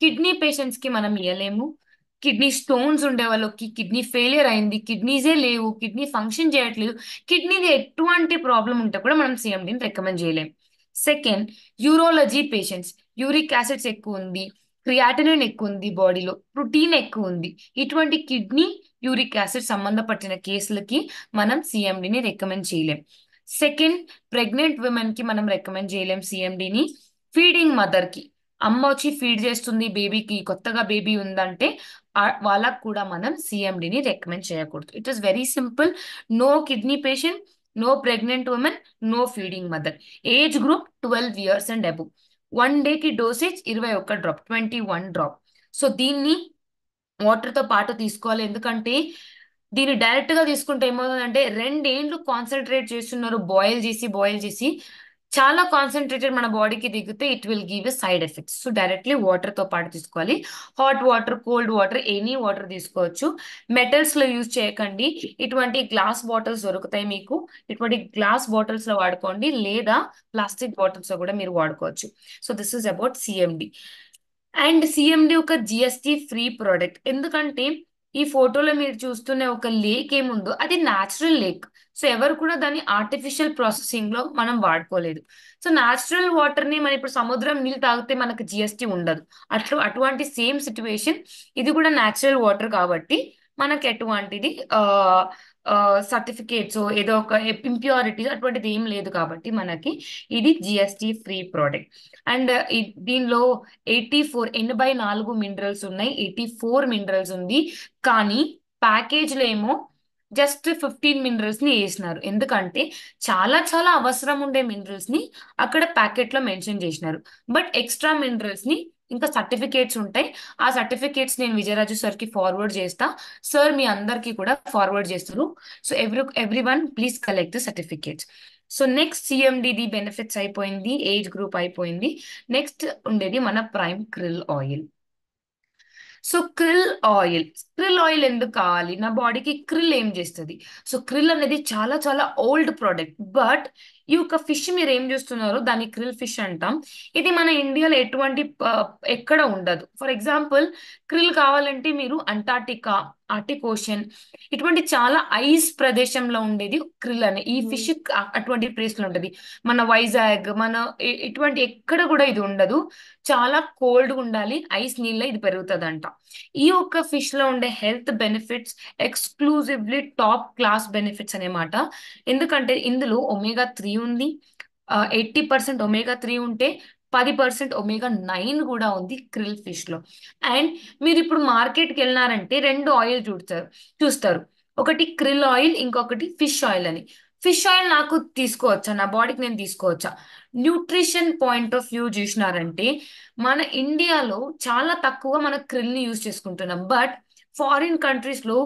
కిడ్నీ పేషెంట్స్ కి మనం ఇవ్వలేము. కిడ్నీ స్టోన్స్ ఉండే వాళ్ళకి, కిడ్నీ ఫెయిలియర్ అయింది, కిడ్నీసే లేవు, కిడ్నీ ఫంక్షన్ చేయట్లేదు, కిడ్నీది ఎటువంటి ప్రాబ్లం ఉంటే కూడా మనం సిఎండిని రికమెండ్ చేయలేము. Second, urology patients, uric acids ఎక్కువ ఉంది, క్రియాటినిన్ ఎక్కువ ఉంది, బాడీలో ప్రోటీన్ ఎక్కువ ఉంది, ఇటువంటి కిడ్నీ యూరిక్ యాసిడ్ సంబంధపట్టిన కేసులకి మనం సిఎండిని రికమెండ్ చేయలేం. సెకండ్, ప్రెగ్నెంట్ విమెన్ కి మనం రికమెండ్ చేయలేం సిఎండిని. ఫీడింగ్ మదర్ కి, అమ్మ వచ్చి ఫీడ్ చేస్తుంది బేబీకి, కొత్తగా బేబీ ఉందంటే వాళ్ళకు కూడా మనం సిఎండిని రికమెండ్ చేయకూడదు. It is very simple. No kidney patient, no pregnant women, no feeding mother. Age group 12 years and above. 1 డేకి డోసేజ్ 21 డ్రాప్, 21 డ్రాప్. సో దీన్ని వాటర్ తో పాటు తీసుకోవాలి. ఎందుకంటే దీన్ని డైరెక్ట్ గా తీసుకుంటే ఏమవుతుందంటే 2 ఏండ్లు కాన్సన్ట్రేట్ చేస్తున్నారు, బాయిల్ చేసి బాయిల్ చేసి చాలా కాన్సన్ట్రేటెడ్ మన బాడీకి దిగితే it will give a side effects. So directly water తో పాటు తీసుకోవాలి. Hot water, cold water, any water తీసుకోవచ్చు. మెటల్స్ లో యూజ్ చేయకండి. ఇటువంటి గ్లాస్ బాటిల్స్ దొరుకుతాయి మీకు, ఇటువంటి గ్లాస్ బాటిల్స్ లో వాడుకోండి, లేదా ప్లాస్టిక్ బాటిల్స్ లో కూడా మీరు వాడుకోవచ్చు. So this is about CMD. And CMD ఒక జిఎస్టి ఫ్రీ ప్రోడక్ట్. ఎందుకంటే ఈ ఫోటోలో మీరు చూస్తున్న ఒక లేక్ ఏముందో అది న్యాచురల్ లేక్. సో ఎవరు కూడా దాన్ని ఆర్టిఫిషియల్ ప్రాసెసింగ్ లో మనం వాడుకోలేదు. సో న్యాచురల్ వాటర్ ని మనం ఇప్పుడు సముద్రం నీళ్ళు తాగితే మనకు జిఎస్టి ఉండదు. అటువంటి సేమ్ సిచ్యువేషన్, ఇది కూడా న్యాచురల్ వాటర్ కాబట్టి మనకి ఎటువంటిది సర్టిఫికేట్స్ ఏదో ఒక ఇంప్యూరిటీస్ అటువంటిది ఏం లేదు కాబట్టి మనకి ఇది జిఎస్టి ఫ్రీ ప్రోడక్ట్. అండ్ దీనిలో 84 మినరల్స్ ఉన్నాయి, 84 మినరల్స్ ఉంది. కానీ ప్యాకేజ్ లో ఏమో జస్ట్ 15 మినరల్స్ ని వేసినారు. ఎందుకంటే చాలా చాలా అవసరం ఉండే మినరల్స్ ని అక్కడ ప్యాకెట్ లో మెన్షన్ చేసినారు. బట్ ఎక్స్ట్రా మినరల్స్ ని ఇంకా సర్టిఫికేట్స్ ఉంటాయి. ఆ సర్టిఫికేట్స్ నేను విజయరాజు సార్ కి ఫార్వర్డ్ చేస్తా. సార్ మీ అందరికి కూడా ఫార్వర్డ్ చేస్తారు. So every one please collect the certificates. So next సిఎండిది బెనిఫిట్స్ అయిపోయింది, ఏజ్ గ్రూప్ అయిపోయింది. నెక్స్ట్ ఉండేది మన prime krill oil. So krill oil ఎందుకు కావాలి? నా బాడీకి క్రిల్ ఏం చేస్తుంది? సో క్రిల్ అనేది చాలా చాలా ఓల్డ్ ప్రోడక్ట్. బట్ ఈ యొక్క ఫిష్ మీరు ఏం చూస్తున్నారో దాన్ని క్రిల్ ఫిష్ అంటాం. ఇది మన ఇండియాలో ఎక్కడ ఉండదు. ఫర్ ఎగ్జాంపుల్, క్రిల్ కావాలంటే మీరు అంటార్టికా, ఆర్టిక్ ఓషన్, ఇటువంటి చాలా ఐస్ ప్రదేశంలో ఉండేది క్రిల్ అనే ఈ ఫిష్ అటువంటి ప్లేస్ లో ఉంటది. మన వైజాగ్, మన ఇటువంటి ఎక్కడ కూడా ఇది ఉండదు. చాలా కోల్డ్ ఉండాలి, ఐస్ నీళ్ళ ఇది పెరుగుతుందంట. ఈ ఒక్క ఫిష్ లో ఉండే health benefits exclusively top class benefits అనమాట. ఎందుకంటే ఇందులో ఒమేగా 3 ఉంది. 80% ఒమేగా 3 ఉంటే 10% ఒమేగా 9 కూడా ఉంది క్రిల్ ఫిష్ లో. అండ్ మీరు ఇప్పుడు మార్కెట్కి వెళ్ళినారంటే 2 ఆయిల్ చూస్తారు. ఒకటి క్రిల్ ఆయిల్, ఇంకొకటి ఫిష్ ఆయిల్ అని. ఫిష్ ఆయిల్ నాకు తీసుకోవచ్చా? నా బాడీకి నేను తీసుకోవచ్చా? న్యూట్రిషన్ పాయింట్ ఆఫ్ వ్యూ చూసినారంటే మన ఇండియాలో చాలా తక్కువ మన క్రిల్ ని యూజ్ చేసుకుంటున్నాం. బట్ ఫారిన్ కంట్రీస్ లో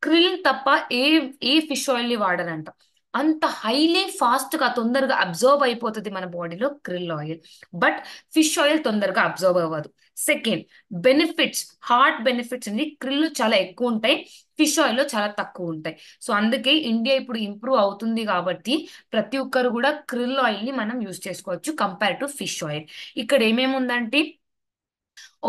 క్రిల్ తప్ప ఏ ఏ ఫిష్ ఆయిల్ ని వాడరంట. అంత హైలీ ఫాస్ట్ గా తొందరగా అబ్జర్వ్ అయిపోతుంది మన బాడీలో krill oil. But fish oil తొందరగా అబ్జర్వ్ అవ్వదు. సెకండ్, బెనిఫిట్స్, హార్ట్ బెనిఫిట్స్ అనేది క్రిల్ చాలా ఎక్కువ ఉంటాయి, ఫిష్ ఆయిల్ లో చాలా తక్కువ ఉంటాయి. సో అందుకే ఇండియా ఇప్పుడు ఇంప్రూవ్ అవుతుంది కాబట్టి ప్రతి ఒక్కరు కూడా క్రిల్ ఆయిల్ ని మనం యూజ్ చేసుకోవచ్చు కంపేర్ టు ఫిష్ ఆయిల్. ఇక్కడ ఏమేమి ఉందంటే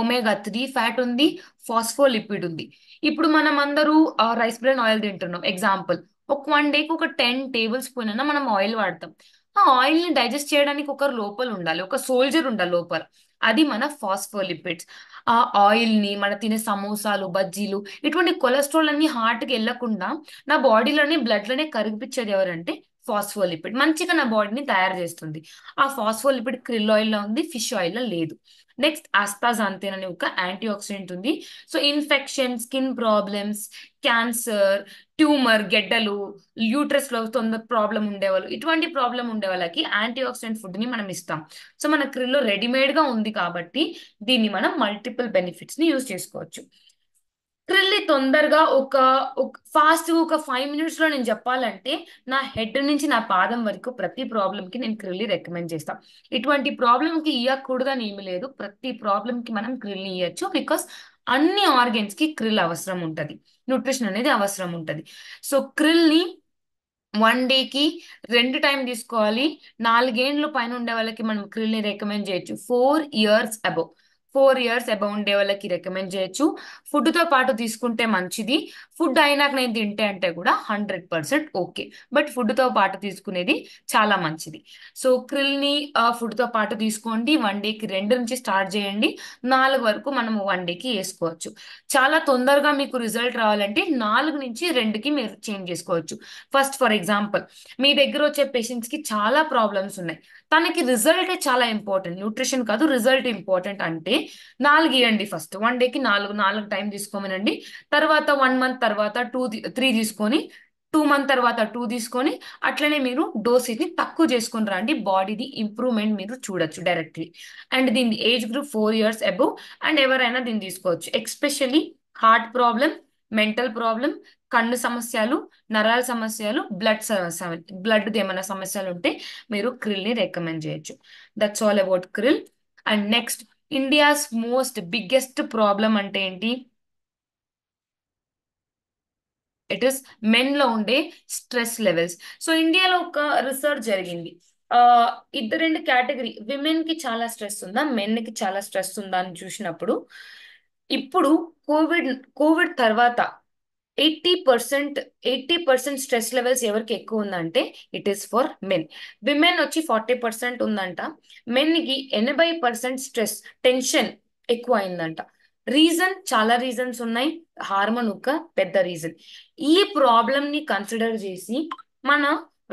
ఒమేగా 3 ఫ్యాట్ ఉంది, ఫాస్ఫోలిపిడ్ ఉంది. ఇప్పుడు మనం అందరూ రైస్ బ్రాన్ ఆయిల్ తింటున్నాం. ఎగ్జాంపుల్, ఒక 1 డేకి ఒక 10 టేబుల్ స్పూన్ అయినా మనం ఆయిల్ వాడతాం. ఆ ఆయిల్ ని డైజెస్ట్ చేయడానికి ఒకరు లోపల ఉండాలి, ఒక సోల్జర్ ఉండాలి లోపల. అది మన ఫాస్ఫోలిపిడ్స్. ఆ ఆయిల్ ని మన తినే సమోసాలు, బజ్జీలు, ఇటువంటి కొలెస్ట్రాల్ అన్ని హార్ట్ కి వెళ్లకుండా నా బాడీలోనే బ్లడ్ లోనే కరిగిపించేది ఎవరంటే ఫాస్ఫోలిపిడ్ మంచిగా నా బాడీని తయారు చేస్తుంది. ఆ ఫాస్ఫోలిపిడ్ క్రిల్ ఆయిల్ లో ఉంది, ఫిష్ ఆయిల్ లో లేదు. నెక్స్ట్ ఆస్తాజాంతిన్ అనే ఒక యాంటీ ఆక్సిడెంట్ ఉంది. So infection, skin problems, cancer, tumour, గెడ్డలు, యూట్రస్ లో తొందర ప్రాబ్లం ఉండేవాళ్ళు, ఇటువంటి ప్రాబ్లం ఉండే వాళ్ళకి యాంటీ ఆక్సిడెంట్ ఫుడ్ ని మనం ఇస్తాం. సో మన క్రిల్లో రెడీమేడ్ గా ఉంది కాబట్టి దీన్ని మనం మల్టిపుల్ బెనిఫిట్స్ ని యూజ్ చేసుకోవచ్చు. క్రిల్లి తొందరగా ఫాస్ట్ ఒక 5 minutes లో నేను చెప్పాలంటే నా హెడ్ నుంచి నా పాదం వరకు ప్రతి ప్రాబ్లం కి నేను క్రిల్లి రికమెండ్ చేస్తాను. ఇటువంటి ప్రాబ్లం కి ఇవ్వకూడదని ఏమీ లేదు, ప్రతి ప్రాబ్లం కి మనం క్రిల్ని ఇవ్వచ్చు. బికాస్ అన్ని ఆర్గన్స్ కి క్రిల్ అవసరం ఉంటది, న్యూట్రిషన్ అనేది అవసరం ఉంటది. సో క్రిల్ని 1 డేకి 2 టైం తీసుకోవాలి. 4 ఏళ్ళు పైన ఉండే వాళ్ళకి మనం క్రిల్ని రికమెండ్ చేయొచ్చు. 4 ఇయర్స్ అబౌవ్ ఉండే వాళ్ళకి రికమెండ్ చేయొచ్చు. ఫుడ్ తో పాటు తీసుకుంటే మంచిది. ఫుడ్ అయినాక నేను తింటే అంటే కూడా 100% ఓకే, బట్ ఫుడ్ తో పాటు తీసుకునేది చాలా మంచిది. సో క్రిల్ని ఫుడ్ తో పాటు తీసుకోండి. 1 డేకి 2 నుంచి స్టార్ట్ చేయండి. 4 వరకు మనము 1 డేకి వేసుకోవచ్చు. చాలా తొందరగా మీకు రిజల్ట్ రావాలంటే 4 నుంచి 2కి మీరు చేంజ్ చేసుకోవచ్చు. ఫస్ట్ ఫర్ ఎగ్జాంపుల్, మీ దగ్గర వచ్చే పేషెంట్స్ కి చాలా ప్రాబ్లమ్స్ ఉన్నాయి, తనకి రిజల్ట్ చాలా ఇంపార్టెంట్, న్యూట్రిషన్ కాదు రిజల్ట్ ఇంపార్టెంట్ అంటే 4 ఇవ్వండి. ఫస్ట్ 1 డేకి 4 టైం తీసుకోమనండి. తర్వాత 1 మంత్ తర్వాత 3 తీసుకొని, 2 మంత్ తర్వాత 2 తీసుకొని, అట్లనే మీరు డోసేజ్ ని తక్కువ చేసుకొని రండి. బాడీది ఇంప్రూవ్మెంట్ మీరు చూడొచ్చు డైరెక్ట్లీ. అండ్ దీని age group 4 years above and ఎవరైనా దీన్ని తీసుకోవచ్చు. Especially heart problem, mental problem, కన్ను సమస్యలు, నరాల సమస్యలు, బ్లడ్ ఏమైనా సమస్యలు ఉంటే మీరు క్రిల్ ని రికమెండ్ చేయొచ్చు. That's all about krill. And next, India's most biggest problem అంటే ఏంటి? ఇట్ ఇస్ మెన్ లో ఉండే స్ట్రెస్ లెవెల్స్. సో ఇండియాలో ఒక రీసెర్చ్ జరిగింది. ఆ రెండు కేటగిరీ, విమెన్ కి చాలా స్ట్రెస్ ఉందా, మెన్ కి చాలా స్ట్రెస్ ఉందా అని చూసినప్పుడు, ఇప్పుడు కోవిడ్ కోవిడ్ తర్వాత 80% 80% స్ట్రెస్ లెవెల్స్ ఎవరికి ఎక్కువ ఉందంటే it is for men. Women వచ్చి 40% ఉందంట, మెన్ కి 80% స్ట్రెస్, టెన్షన్ ఎక్కువ అయిందంట. రీజన్ చాలా రీజన్స్ ఉన్నాయి, హార్మోన్ ఒక పెద్ద రీజన్. ఈ ప్రాబ్లమ్ ని కన్సిడర్ చేసి మన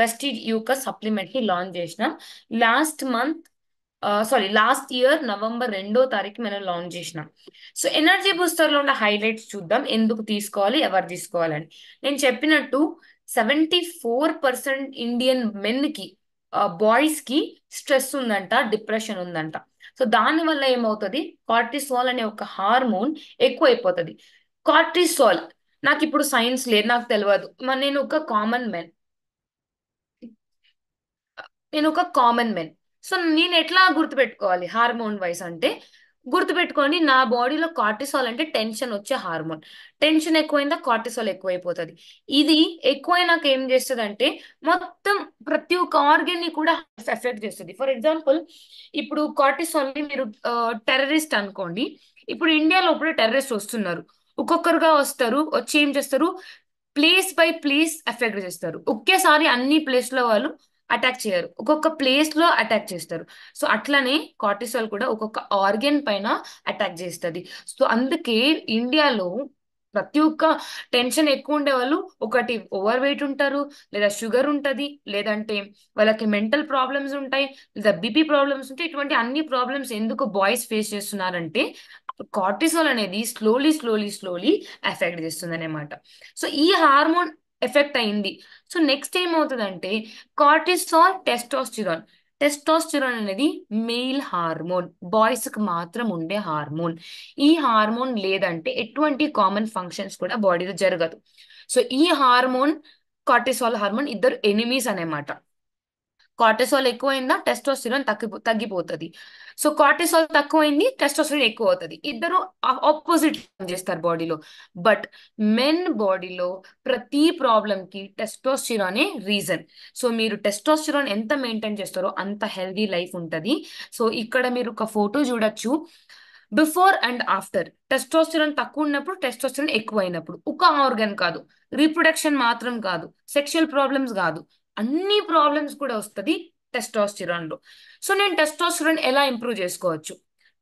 వెస్టీజ్ యొక్క సప్లిమెంట్ ని లాంచ్ చేసినాం. లాస్ట్ ఇయర్ నవంబర్ 2వ తారీఖు మనం లాంచ్ చేసినాం. సో ఎనర్జీ బూస్టర్ లో ఉన్న హైలైట్స్ చూద్దాం, ఎందుకు తీసుకోవాలి, ఎవరు తీసుకోవాలని. నేను చెప్పినట్టు 74% ఇండియన్ మెన్ కి, బాయ్స్ కి స్ట్రెస్ ఉందంట, డిప్రెషన్ ఉందంట. సో దాని వల్ల ఏమవుతుంది, కార్టిసాల్ అనే ఒక హార్మోన్ ఎక్కువైపోతుంది. కార్టిసాల్, నాకు ఇప్పుడు సైన్స్ లేదు, నాకు తెలియదు, నేను ఒక కామన్ మెన్, సో నేను ఎట్లా గుర్తుపెట్టుకోవాలి హార్మోన్ వైస్ అంటే, గుర్తుపెట్టుకోండి, నా బాడీలో కార్టిసాల్ అంటే టెన్షన్ వచ్చే హార్మోన్. టెన్షన్ ఎక్కువైందా కార్టిసాల్ ఎక్కువైపోతుంది. ఇది ఎక్కువైనాక ఏం చేస్తుంది అంటే మొత్తం ప్రతి ఒక్క ఆర్గన్ ని కూడా ఎఫెక్ట్ చేస్తుంది. ఫర్ ఎగ్జాంపుల్, ఇప్పుడు కార్టిసాల్ ని మీరు టెర్రరిస్ట్ అనుకోండి. ఇప్పుడు ఇండియాలో ఇప్పుడు టెర్రరిస్ట్ వస్తున్నారు, ఒక్కొక్కరుగా వస్తారు, వచ్చి ఏం చేస్తారు, ప్లేస్ బై ప్లేస్ ఎఫెక్ట్ చేస్తారు. ఒకేసారి అన్ని ప్లేస్ లో వాళ్ళు అటాక్ చేయరు, ఒక్కొక్క ప్లేస్ లో అటాక్ చేస్తారు. సో అట్లనే కార్టిసాల్ కూడా ఒక్కొక్క ఆర్గన్ పైన అటాక్ చేస్తుంది. సో అందుకే ఇండియాలో ప్రతి ఒక్క టెన్షన్ ఎక్కువ ఉండే వాళ్ళు ఒకటి ఓవర్ వెయిట్ ఉంటారు, లేదా షుగర్ ఉంటది, లేదంటే వాళ్ళకి మెంటల్ ప్రాబ్లమ్స్ ఉంటాయి, లేదా బీపీ ప్రాబ్లమ్స్ ఉంటాయి. ఇటువంటి అన్ని ప్రాబ్లమ్స్ ఎందుకు బాయ్స్ ఫేస్ చేస్తున్నారంటే కార్టిసాల్ అనేది స్లోలీ స్లోలీ స్లోలీ ఎఫెక్ట్ చేస్తుంది అనమాట. సో ఈ హార్మోన్ ఎఫెక్ట్ అయింది. సో నెక్స్ట్ ఏమవుతుందంటే కార్టిసాల్, టెస్టోస్టిరాన్. టెస్టోస్టిరాన్ అనేది మెయిల్ హార్మోన్, బాయ్స్ కి మాత్రం ఉండే హార్మోన్. ఈ హార్మోన్ లేదంటే ఎటువంటి కామన్ ఫంక్షన్స్ కూడా బాడీలో జరగదు. సో ఈ హార్మోన్, కార్టిసాల్ హార్మోన్ ఇద్దరు ఎనిమీస్ అన్నమాట. కార్టిసాల్ ఎక్కువైందా టెస్టోస్టిరాన్ తగ్గిపోతుంది. సో కార్టిసాల్ తక్కువైంది, టెస్టోస్టిరాన్ ఎక్కువ అవుతుంది. ఇద్దరు ఆపోజిట్ చేస్తారు బాడీలో. బట్ మెన్ బాడీలో ప్రతి ప్రాబ్లం కి టెస్టోస్టిరానే రీజన్. సో మీరు టెస్టోస్టిరాన్ ఎంత మెయింటైన్ చేస్తారో అంత హెల్దీ లైఫ్ ఉంటుంది. సో ఇక్కడ మీరు ఒక ఫోటో చూడొచ్చు, బిఫోర్ అండ్ ఆఫ్టర్. టెస్టోస్టిరాన్ తక్కువ ఉన్నప్పుడు, టెస్టోస్టిరాన్ ఎక్కువ అయినప్పుడు. ఒక ఆర్గన్ కాదు, రీప్రొడక్షన్ మాత్రం కాదు, సెక్షువల్ ప్రాబ్లమ్స్ కాదు, అన్ని ప్రాబ్లమ్స్ కూడా వస్తుంది టెస్టోస్టిరాన్ లో. సో నేను టెస్టోస్టిరాన్ ఎలా ఇంప్రూవ్ చేసుకోవచ్చు?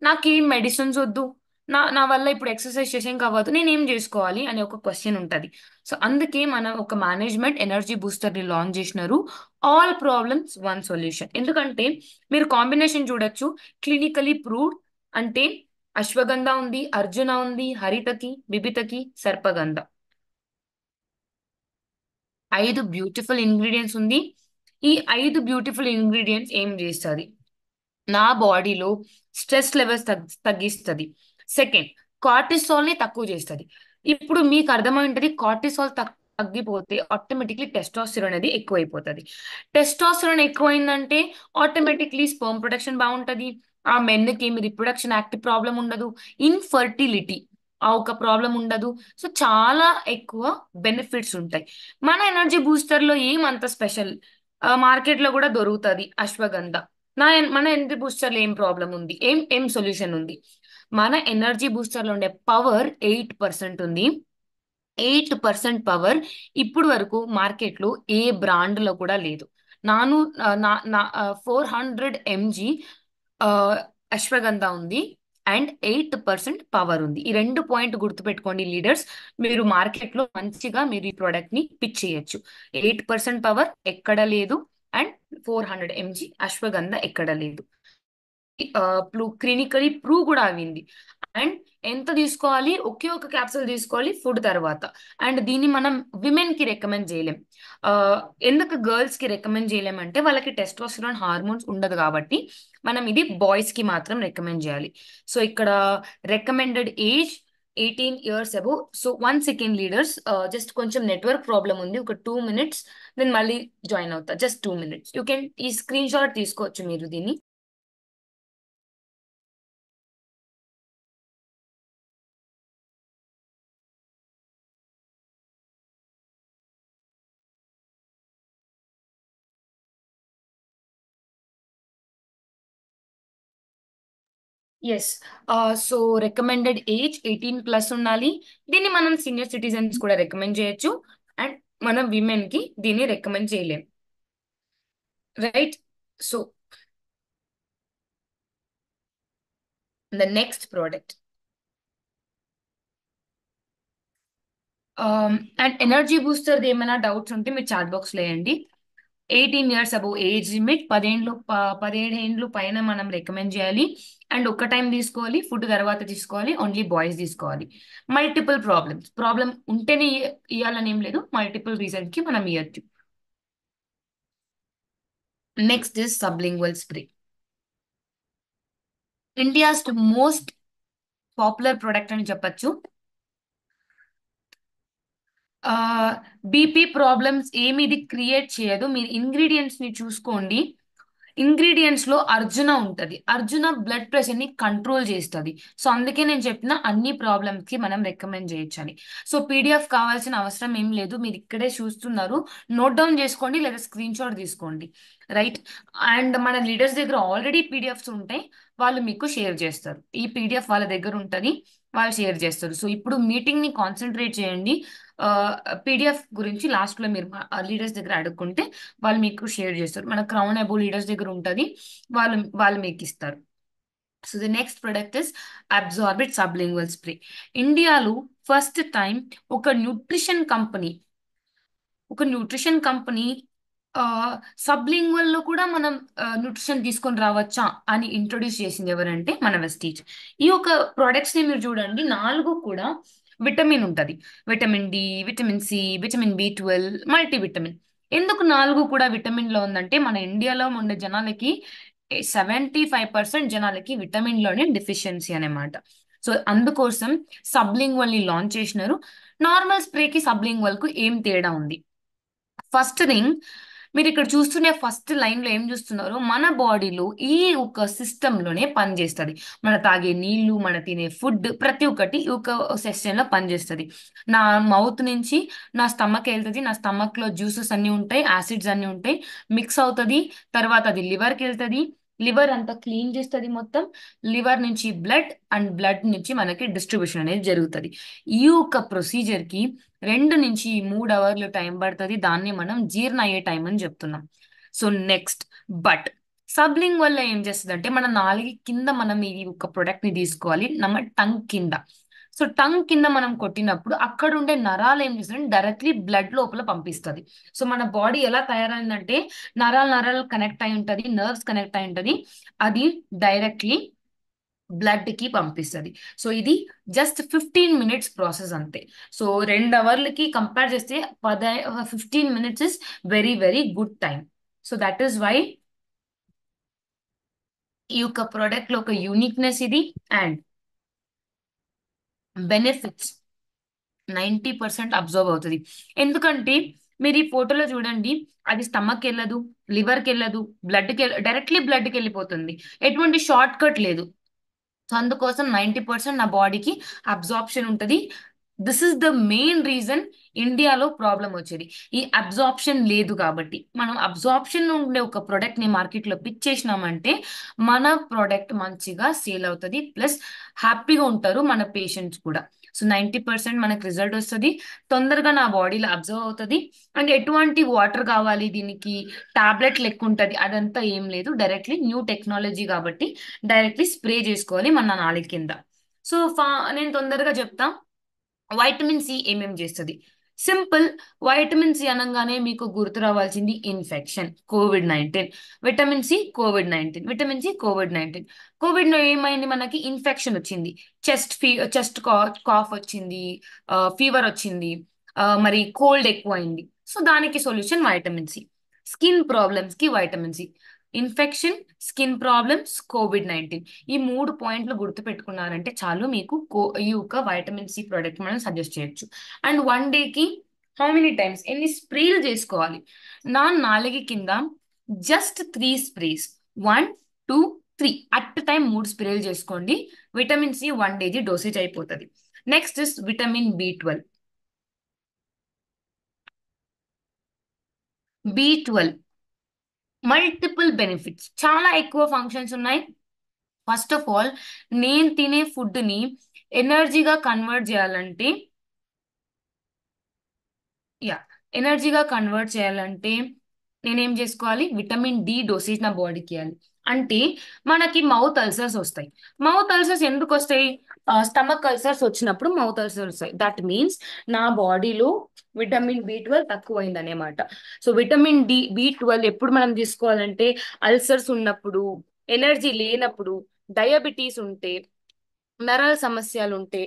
నాకు ఈ మెడిసిన్స్ వద్దు, నా వల్ల ఇప్పుడు ఎక్సర్సైజ్ చేసేం కావద్దు, నేను ఏం చేసుకోవాలి అనే ఒక క్వశ్చన్ ఉంటది. సో అందుకే మనం ఒక మేనేజ్మెంట్ ఎనర్జీ బూస్టర్ ని లాంచ్ చేసినారు. All problems one solution. ఎందుకంటే మీరు కాంబినేషన్ చూడొచ్చు, క్లినికలీ ప్రూవ్డ్. అంటే అశ్వగంధ ఉంది, అర్జున ఉంది, హరితకి, బిబితకి, సర్పగంధ, 5 బ్యూటిఫుల్ ఇంగ్రీడియంట్స్ ఉంది. ఈ 5 బ్యూటిఫుల్ ఇంగ్రీడియంట్స్ ఏం చేస్తుంది? నా బాడీలో స్ట్రెస్ లెవెల్స్ తగ్గిస్తుంది. సెకండ్, కార్టిసాల్ ని తక్కువ చేస్తుంది. ఇప్పుడు మీకు అర్థమై ఉంటుంది, కార్టిసాల్ తగ్గిపోతే ఆటోమేటిక్లీ టెస్టోస్టెరాన్ అనేది ఎక్కువైపోతుంది. టెస్టోస్టెరాన్ ఎక్కువైందంటే ఆటోమేటిక్లీ స్పర్మ్ ప్రొడక్షన్ బాగుంటది. ఆ మెన్కి ఏమి రిప్రొడక్షన్ యాక్టివ్ ప్రాబ్లం ఉండదు, ఇన్ఫర్టిలిటీ ఆ ఒక ప్రాబ్లం ఉండదు. సో చాలా ఎక్కువ బెనిఫిట్స్ ఉంటాయి. మన ఎనర్జీ బూస్టర్ లో ఏమంత స్పెషల్? మార్కెట్ లో కూడా దొరుకుతుంది అశ్వగంధ. మన ఎనర్జీ బూస్టర్ లో ఏం ప్రాబ్లం ఉంది, ఏం ఏం సొల్యూషన్ ఉంది? మన ఎనర్జీ బూస్టర్ లో ఉండే పవర్ 8% ఉంది. 8% పవర్ ఇప్పుడు వరకు మార్కెట్ లో ఏ బ్రాండ్ లో కూడా లేదు. నాను నా నా 400 mg అశ్వగంధ ఉంది, అండ్ 8% పవర్ ఉంది. ఈ 2 పాయింట్ గుర్తుపెట్టుకోండి లీడర్స్. మీరు మార్కెట్ లో మంచిగా మీరు ఈ ప్రోడక్ట్ ని పిచ్ చేయొచ్చు. 8% పవర్ ఎక్కడ లేదు, అండ్ 400 mg అశ్వగంధ ఎక్కడ లేదు. క్లినికలీ ప్రూవ్ కూడా అయింది. అండ్ ఎంత తీసుకోవాలి? ఒకే ఒక క్యాప్సూల్ తీసుకోవాలి ఫుడ్ తర్వాత. అండ్ దీన్ని మనం విమెన్ కి రికమెండ్ చేయలేం. ఆ, ఎందుకు గర్ల్స్ కి రికమెండ్ చేయలేం అంటే వాళ్ళకి టెస్టోస్టెరాన్ హార్మోన్స్ ఉండదు కాబట్టి మనం ఇది బాయ్స్ కి మాత్రం రికమెండ్ చేయాలి. సో ఇక్కడ recommended age 18 years above. So 1 second leaders, just కొంచెం నెట్వర్క్ ప్రాబ్లం ఉంది, ఒక 2 minutes, నేను మళ్ళీ జాయిన్ అవుతా. Just 2 minutes. యూ కెన్ ఈ స్క్రీన్ షాట్ తీసుకోవచ్చు మీరు దీన్ని. ఎస్. సో రికమెండెడ్ ఏజ్ 18+ ఉండాలి. దీన్ని మనం సీనియర్ సిటిజన్స్ కూడా రికమెండ్ చేయొచ్చు, అండ్ మనం విమెన్ కి దీన్ని రికమెండ్ చేయలేం. Right. So the next product, and energy booster ఏమైనా డౌట్స్ ఉంటే మీరు చాట్ బాక్స్ లో వేయండి. 18 years అబౌవ్ ఏజ్ లిమిట్, 17 ఏళ్ళు పైన మనం రికమెండ్ చేయాలి. అండ్ ఒక్క టైం తీసుకోవాలి, ఫుడ్ తర్వాత తీసుకోవాలి, ఓన్లీ బాయ్స్ తీసుకోవాలి. మల్టిపుల్ ప్రాబ్లం ఉంటేనే ఇవ్వాలని ఏం లేదు, మల్టిపుల్ రీజన్ కి మనం ఇవ్వచ్చు. Next is sublingual spray. India's most popular product అని చెప్పొచ్చు. బీపీ ప్రాబ్లమ్స్ ఏమి ఇది క్రియేట్ చేయదు. మీరు ఇంగ్రీడియంట్స్ ని చూసుకోండి. ఇంగ్రీడియంట్స్ లో అర్జున ఉంటది. అర్జున బ్లడ్ ప్రెషర్ ని కంట్రోల్ చేస్తుంది. సో అందుకే నేను చెప్పిన అన్ని ప్రాబ్లమ్స్ కి మనం రికమెండ్ చేయొచ్చని. సో పీడిఎఫ్ కావాల్సిన అవసరం ఏం లేదు, మీరు ఇక్కడే చూస్తున్నారు, నోట్ డౌన్ చేసుకోండి లేదా స్క్రీన్ షాట్ తీసుకోండి. రైట్. అండ్ మన లీడర్స్ దగ్గర ఆల్రెడీ పీడిఎఫ్స్ ఉంటాయి, వాళ్ళు మీకు షేర్ చేస్తారు. ఈ పీడిఎఫ్ వాళ్ళ దగ్గర ఉంటది, వాళ్ళు షేర్ చేస్తారు. సో ఇప్పుడు మీటింగ్ ని కాన్సన్ట్రేట్ చేయండి. పీడిఎఫ్ గురించి లాస్ట్ లో మీరు లీడర్స్ దగ్గర అడుక్కుంటే వాళ్ళు మీకు షేర్ చేస్తారు. మన క్రౌన్ అబో లీడర్స్ దగ్గర ఉంటుంది, వాళ్ళు మీకు ఇస్తారు. So the next product is Absorbit sublingual spray. ఇండియాలో ఫస్ట్ టైం ఒక న్యూట్రిషన్ కంపెనీ సబ్లింగ్వల్ లో కూడా మనం న్యూట్రిషన్ తీసుకొని రావచ్చా అని ఇంట్రొడ్యూస్ చేసింది ఎవరంటే మన వెస్టీజ్. ఈ ఒక ప్రొడక్ట్స్ ని మీరు చూడండి, 4 కూడా విటమిన్ ఉంటది. Vitamin D, vitamin C, vitamin B 12, multivitamin. ఎందుకు 4 కూడా విటమిన్ లో ఉందంటే మన ఇండియాలో ఉండే జనాలకి 75% జనాలకి విటమిన్ లోనే డెఫిషియన్సీ అన్నమాట. సో అందుకోసం సబ్లింగ్వల్ ని లాంచ్ చేసినారు. నార్మల్ స్ప్రేకి సబ్లింగ్వల్ కు ఏం తేడా ఉంది? ఫస్ట్ థింగ్, మీరు ఇక్కడ చూస్తున్న ఫస్ట్ లైన్ లో ఏం చూస్తున్నారు? మన బాడీలో ఈ ఒక సిస్టమ్ లోనే పనిచేస్తుంది. మన తాగే నీళ్లు, మన తినే ఫుడ్, ప్రతి ఒక్కటి ఈ ఒక సెషన్ లో పనిచేస్తుంది. నా మౌత్ నుంచి నా స్టమక్ వెళ్తుంది, నా స్టమక్ లో జ్యూసెస్ అన్ని ఉంటాయి, యాసిడ్స్ అన్ని ఉంటాయి, మిక్స్ అవుతుంది. తర్వాత అది లివర్ కి వెళ్తుంది, లివర్ అంతా క్లీన్ చేస్తుంది మొత్తం. లివర్ నుంచి బ్లడ్, అండ్ బ్లడ్ నుంచి మనకి డిస్ట్రిబ్యూషన్ అనేది జరుగుతుంది. ఈ యొక్క ప్రొసీజర్ కి 2 నుంచి 3 అవర్లు టైం పడుతుంది. దాన్ని మనం జీర్ణ అయ్యే టైం అని చెప్తున్నాం. సో నెక్స్ట్, బట్ సబ్లింగ్ వల్ల ఏం చేస్తుందంటే మన నాలుగు కింద మనం ఇది ఒక ప్రొడక్ట్ ని తీసుకోవాలి, మన టంగ్ కింద. సో టంగ్ కింద మనం కొట్టినప్పుడు అక్కడ ఉండే నరాలు ఏం చేస్తుంది, డైరెక్ట్లీ బ్లడ్ లోపల పంపిస్తుంది. సో మన బాడీ ఎలా తయారైందంటే నరాలు నరాలు కనెక్ట్ అయి ఉంటది, నర్వ్స్ కనెక్ట్ అయి ఉంటది, అది డైరెక్ట్లీ బ్లడ్ కి పంపిస్తుంది. సో ఇది జస్ట్ 15 minutes ప్రాసెస్ అంతే. సో 2 hours కంపేర్ చేస్తే 15 minutes is very very good time. So that is why ఈ యొక్క ప్రోడక్ట్ లో ఒక యూనిక్నెస్ ఇది. అండ్ బెనిఫిట్స్ 90% అబ్జర్వ్ అవుతుంది. ఎందుకంటే మీరు ఈ ఫోటోలో చూడండి, అది స్టమక్ వెళ్ళదు, లివర్కి వెళ్ళదు, బ్లడ్కి డైరెక్ట్లీ బ్లడ్కి వెళ్ళిపోతుంది, ఎటువంటి షార్ట్ కట్ లేదు. సో అందుకోసం 90% నా బాడీకి అబ్జార్ప్షన్ ఉంటుంది. This is the main reason ఇండియాలో ప్రాబ్లం వచ్చేది, ఈ అబ్జార్ప్షన్ లేదు కాబట్టి. మనం అబ్జార్ప్షన్ ఉండే ఒక ప్రోడక్ట్ ని మార్కెట్ లో పిచ్ చేసినామంటే మన ప్రోడక్ట్ మంచిగా సేల్ అవుతుంది, ప్లస్ హ్యాపీగా ఉంటారు మన పేషెంట్స్ కూడా. సో 90% మనకు రిజల్ట్ వస్తుంది, తొందరగా నా బాడీలో అబ్జర్వ్ అవుతుంది. అండ్ ఎటువంటి వాటర్ కావాలి దీనికి, టాబ్లెట్ లెక్క ఉంటుంది, అదంతా ఏం లేదు, డైరెక్ట్లీ న్యూ టెక్నాలజీ కాబట్టి డైరెక్ట్లీ స్ప్రే చేసుకోవాలి మన నాలుగు కింద. సో నేను తొందరగా చెప్తా, వైటమిన్ సి ఏమేం చేస్తుంది. సింపుల్, వైటమిన్ సి అనగానే మీకు గుర్తు రావాల్సింది infection, COVID-19. Vitamin C, COVID-19, vitamin C, COVID-19. Covid లో ఏమైంది, మనకి ఇన్ఫెక్షన్ వచ్చింది, చెస్ట్ కాఫ్ వచ్చింది, ఫీవర్ వచ్చింది, మరి కోల్డ్ ఎక్కువ అయింది. సో దానికి solution vitamin C. Skin problems కి vitamin C, infection, skin problems, కోవిడ్-19. ఈ 3 పాయింట్లు గుర్తు పెట్టుకున్నారంటే చాలు, మీకు ఈ యొక్క వైటమిన్ సి ప్రోడక్ట్ మనం సజెస్ట్ చేయొచ్చు. And 1 day how many times, ఎన్ని స్ప్రేలు చేసుకోవాలి, నా నాలుగు కింద జస్ట్ 3 sprays, 1 2 3 అట్ టైం 3 స్ప్రేలు చేసుకోండి. విటమిన్ సి 1 day డోసేజ్ అయిపోతుంది. Next is vitamin B 12. B 12 multiple benefits, చాలా ఎక్కువ ఫంక్షన్స్ ఉన్నాయి. ఫస్ట్ ఆఫ్ ఆల్, నేను తినే ఫుడ్ ని ఎనర్జీగా కన్వర్ట్ చేయాలంటే, యా, ఎనర్జీగా కన్వర్ట్ చేయాలంటే నేనేం చేసుకోవాలి, విటమిన్ డి డోసేజ్ నా బాడీకి ఇవ్వాలి. అంటే మనకి మౌత్ అల్సర్స్ వస్తాయి. మౌత్ అల్సర్స్ ఎందుకు వస్తాయి, స్టమక్ అల్సర్స్ వచ్చినప్పుడు మౌత్ అల్సర్స్ వస్తాయి. దట్ మీన్స్ నా బాడీలో విటమిన్ బి 12 తక్కువైంది అనమాట. సో విటమిన్ బి 12 ఎప్పుడు మనం తీసుకోవాలంటే, అల్సర్స్ ఉన్నప్పుడు, ఎనర్జీ లేనప్పుడు, డయాబెటీస్ ఉంటే, నరాల సమస్యలు ఉంటే,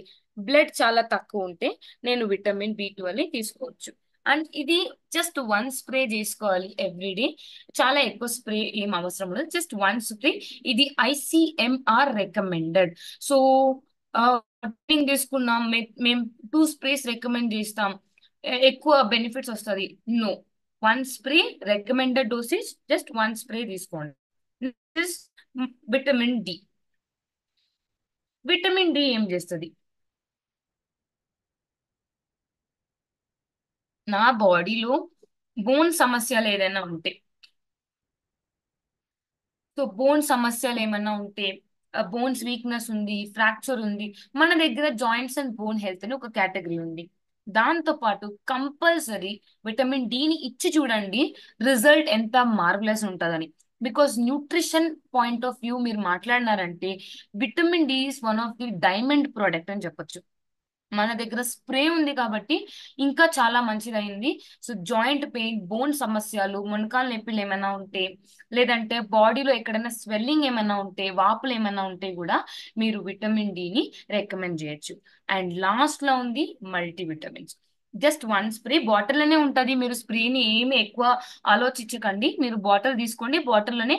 బ్లడ్ చాలా తక్కువ ఉంటే నేను విటమిన్ బి 12 తీసుకోవచ్చు. అండ్ ఇది జస్ట్ 1 స్ప్రే చేసుకోవాలి ఎవ్రీడే, చాలా ఎక్కువ స్ప్రే ఏం అవసరం లేదు, జస్ట్ 1 స్ప్రే. ఇది ICMR రికమెండెడ్. సో తీసుకున్నాం మేము 2 స్ప్రేస్ రికమెండ్ చేస్తాం, ఎక్కువ బెనిఫిట్స్ వస్తుంది, no. 1 spray recommended dosage, just 1 spray తీసుకోండి. Vitamin D. విటమిన్ డి ఏం చేస్తుంది, నా బాడీలో బోన్ సమస్యలు ఏదైనా ఉంటే, సో బోన్ సమస్యలు ఏమైనా ఉంటే, బోన్స్ వీక్నెస్ ఉంది, ఫ్రాక్చర్ ఉంది, మన దగ్గర జాయింట్స్ అండ్ బోన్ హెల్త్ అని ఒక కేటగిరీ ఉంది. దాంతో పాటు కంపల్సరీ విటమిన్ డిని ఇచ్చి చూడండి, రిజల్ట్ ఎంత మార్వలెస్ ఉంటుందని. Because nutrition point of view మీరు మాట్లాడినారంటే vitamin D is one of the diamond product అని చెప్పొచ్చు. మన దగ్గర స్ప్రే ఉంది కాబట్టి ఇంకా చాలా మంచిదైంది. సో జాయింట్ పెయిన్, బోన్ సమస్యలు, మొణకాలు నొప్పులు ఏమైనా ఉంటే, లేదంటే బాడీలో ఎక్కడైనా స్వెల్లింగ్ ఏమైనా ఉంటే, వాపులు ఏమైనా ఉంటే కూడా మీరు విటమిన్ డిని రికమెండ్ చేయొచ్చు. అండ్ లాస్ట్ లో ఉంది మల్టీవిటమిన్స్. జస్ట్ 1 స్ప్రే బాటిల్లోనే ఉంటుంది, మీరు స్ప్రేని ఏమి ఎక్కువ ఆలోచించకండి, మీరు బాటిల్ తీసుకోండి, బాటిల్లోనే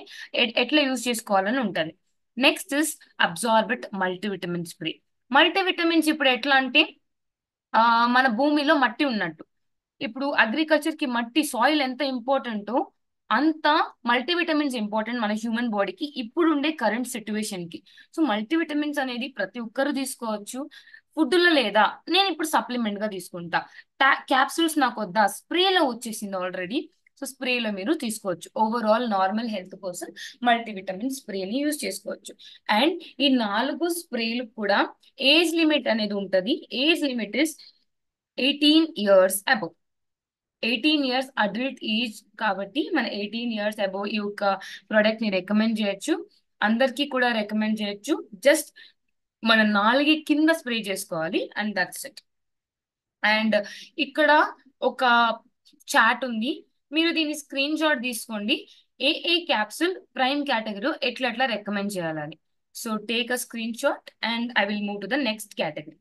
ఎట్లా యూజ్ చేసుకోవాలని ఉంటుంది. Next is Absorbit multivitamin spray. Multivitamins ఇప్పుడు ఎట్లా అంటే, ఆ మన భూమిలో మట్టి ఉన్నట్టు, ఇప్పుడు అగ్రికల్చర్ కి మట్టి, సాయిల్ ఎంత ఇంపార్టెంటో అంత మల్టీవిటమిన్స్ ఇంపార్టెంట్ మన హ్యూమన్ బాడీకి ఇప్పుడు ఉండే కరెంట్ సిచ్యువేషన్ కి. సో మల్టీవిటమిన్స్ అనేది ప్రతి ఒక్కరు తీసుకోవచ్చు. ఫుడ్ లో లేదా, నేను ఇప్పుడు సప్లిమెంట్ గా తీసుకుంటా, క్యాప్సూల్స్ నాకు వద్దా, స్ప్రేలో వచ్చేసింది ఆల్రెడీ. సో స్ప్రేలో మీరు తీసుకోవచ్చు. ఓవరాల్ నార్మల్ హెల్త్ కోసం మల్టీవిటమిన్ స్ప్రేని యూజ్ చేసుకోవచ్చు. అండ్ ఈ 4 స్ప్రేలు కూడా ఏజ్ లిమిట్ అనేది ఉంటది. Age limit is 18 years above. 18 years adult age కాబట్టి మన 18 years అబోవ్ ఈ యొక్క ప్రోడక్ట్ ని రికమెండ్ చేయొచ్చు, అందరికీ కూడా రికమెండ్ చేయొచ్చు. జస్ట్ మన నాలుగు కింద స్ప్రే చేసుకోవాలి అండ్ దట్స్ ఇట్. అండ్ ఇక్కడ ఒక చాట్ ఉంది, మీరు దీని స్క్రీన్ షాట్ తీసుకోండి. ఏ క్యాప్సూల్ ప్రైమ్ కేటగిరీ ఎట్లా రికమెండ్ చేయాలని. So take a screen shot and I will move to the next category.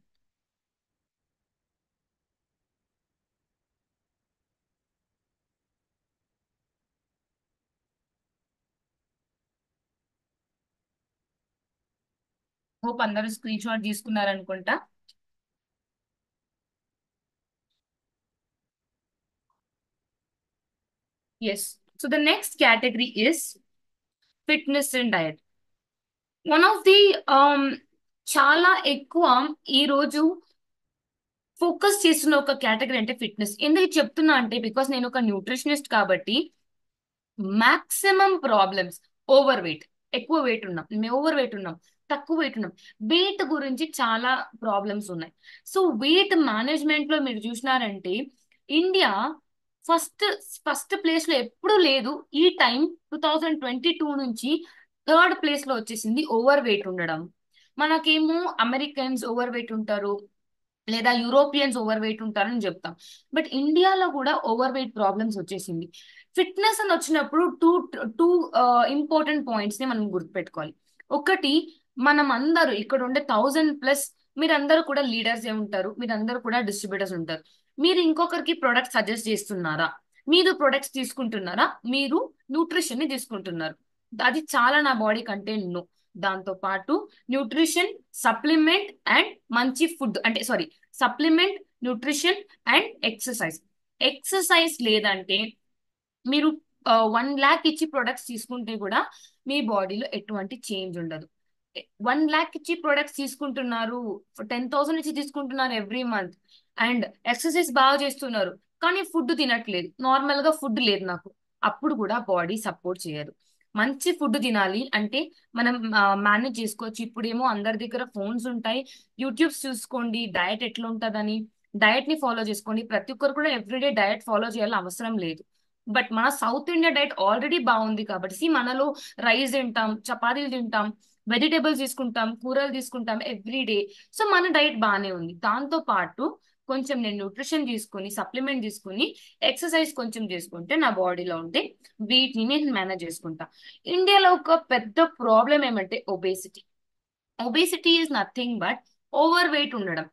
Hope అందరూ స్క్రీన్ షాట్ తీసుకున్నారనుకుంటా. Yes. So the next category is fitness and diet. One of the చాలా ఎక్కువ ఈ రోజు focus చేస్తున్న ఒక కేటగిరీ అంటే ఫిట్నెస్. ఎందుకు చెప్తున్నా అంటే బికాస్ నేను ఒక న్యూట్రిషనిస్ట్ కాబట్టి మాక్సిమం ప్రాబ్లమ్స్ ఓవర్ వెయిట్, ఎక్కువ వెయిట్ ఉన్నాం, మేము ఓవర్ వెయిట్ ఉన్నాం, తక్కువ వెయిట్ ఉన్నాం, వెయిట్ గురించి చాలా ప్రాబ్లమ్స్ ఉన్నాయి. సో వెయిట్ మేనేజ్మెంట్ లో మీరు చూసినారంటే ఇండియా ఫస్ట్ ఫస్ట్ ప్లేస్ లో ఎప్పుడు లేదు. ఈ టైం 2022 నుంచి థర్డ్ ప్లేస్ లో వచ్చేసింది ఓవర్ వెయిట్ ఉండడం. మనకేమో అమెరికన్స్ ఓవర్ వెయిట్ ఉంటారు లేదా యూరోపియన్స్ ఓవర్ వెయిట్ ఉంటారని చెప్తాం, బట్ ఇండియాలో కూడా ఓవర్ వెయిట్ ప్రాబ్లమ్స్ వచ్చేసింది. ఫిట్నెస్ అని వచ్చినప్పుడు టూ టూ ఇంపార్టెంట్ పాయింట్స్ ని మనం గుర్తుపెట్టుకోవాలి. ఒకటి, మనం అందరూ ఇక్కడ ఉండే 1000+ మీరందరూ కూడా లీడర్స్ ఏ ఉంటారు, మీరందరూ కూడా డిస్ట్రిబ్యూటర్స్ ఉంటారు. మీరు ఇంకొకరికి ప్రొడక్ట్ సజెస్ట్ చేస్తున్నారా, మీరు ప్రొడక్ట్స్ తీసుకుంటున్నారా, మీరు న్యూట్రిషన్ ని తీసుకుంటున్నారు, అది చాలా నా బాడీ కంటే నో. దాంతో పాటు న్యూట్రిషన్, సప్లిమెంట్ అండ్ మంచి ఫుడ్, అంటే sorry, supplement, nutrition and exercise. Exercise లేదంటే మీరు 1 lakh ఇచ్చి ప్రొడక్ట్స్ తీసుకుంటే కూడా మీ బాడీలో ఎటువంటి చేంజ్ ఉండదు. 1 lakh ఇచ్చి ప్రొడక్ట్స్ తీసుకుంటున్నారు, 10,000 ఇచ్చి తీసుకుంటున్నారు ఎవ్రీ మంత్, అండ్ ఎక్సర్సైజ్ బాగా చేస్తున్నారు కానీ ఫుడ్ తినట్లేదు, నార్మల్ గా ఫుడ్ లేదు నాకు, అప్పుడు కూడా బాడీ సపోర్ట్ చేయదు. మంచి ఫుడ్ తినాలి అంటే మనం మేనేజ్ చేసుకోవచ్చు. ఇప్పుడేమో అందరి దగ్గర ఫోన్స్ ఉంటాయి, యూట్యూబ్స్ చూసుకోండి డయట్ ఎట్లా ఉంటుందని, డయట్ ని ఫాలో చేసుకోండి. ప్రతి ఒక్కరు కూడా ఎవ్రీడే డయట్ ఫాలో చేయాలని అవసరం లేదు. బట్ మన సౌత్ ఇండియా డైట్ ఆల్రెడీ బాగుంది కాబట్టి మనలో రైస్ తింటాం, చపాతీలు తింటాం, వెజిటేబుల్స్ తీసుకుంటాం, కూరలు తీసుకుంటాం ఎవ్రీడే. సో మన డైట్ బాగానే ఉంది. దాంతో పాటు కొంచెం నేను న్యూట్రిషన్ తీసుకుని, సప్లిమెంట్ తీసుకుని, ఎక్సర్సైజ్ కొంచెం చేసుకుంటే నా బాడీలో ఉంటే వీటిని నేను మేనేజ్ చేసుకుంటా. ఇండియాలో ఒక పెద్ద ప్రాబ్లం ఏమంటే obesity. Obesity is nothing but over weight ఉండడం.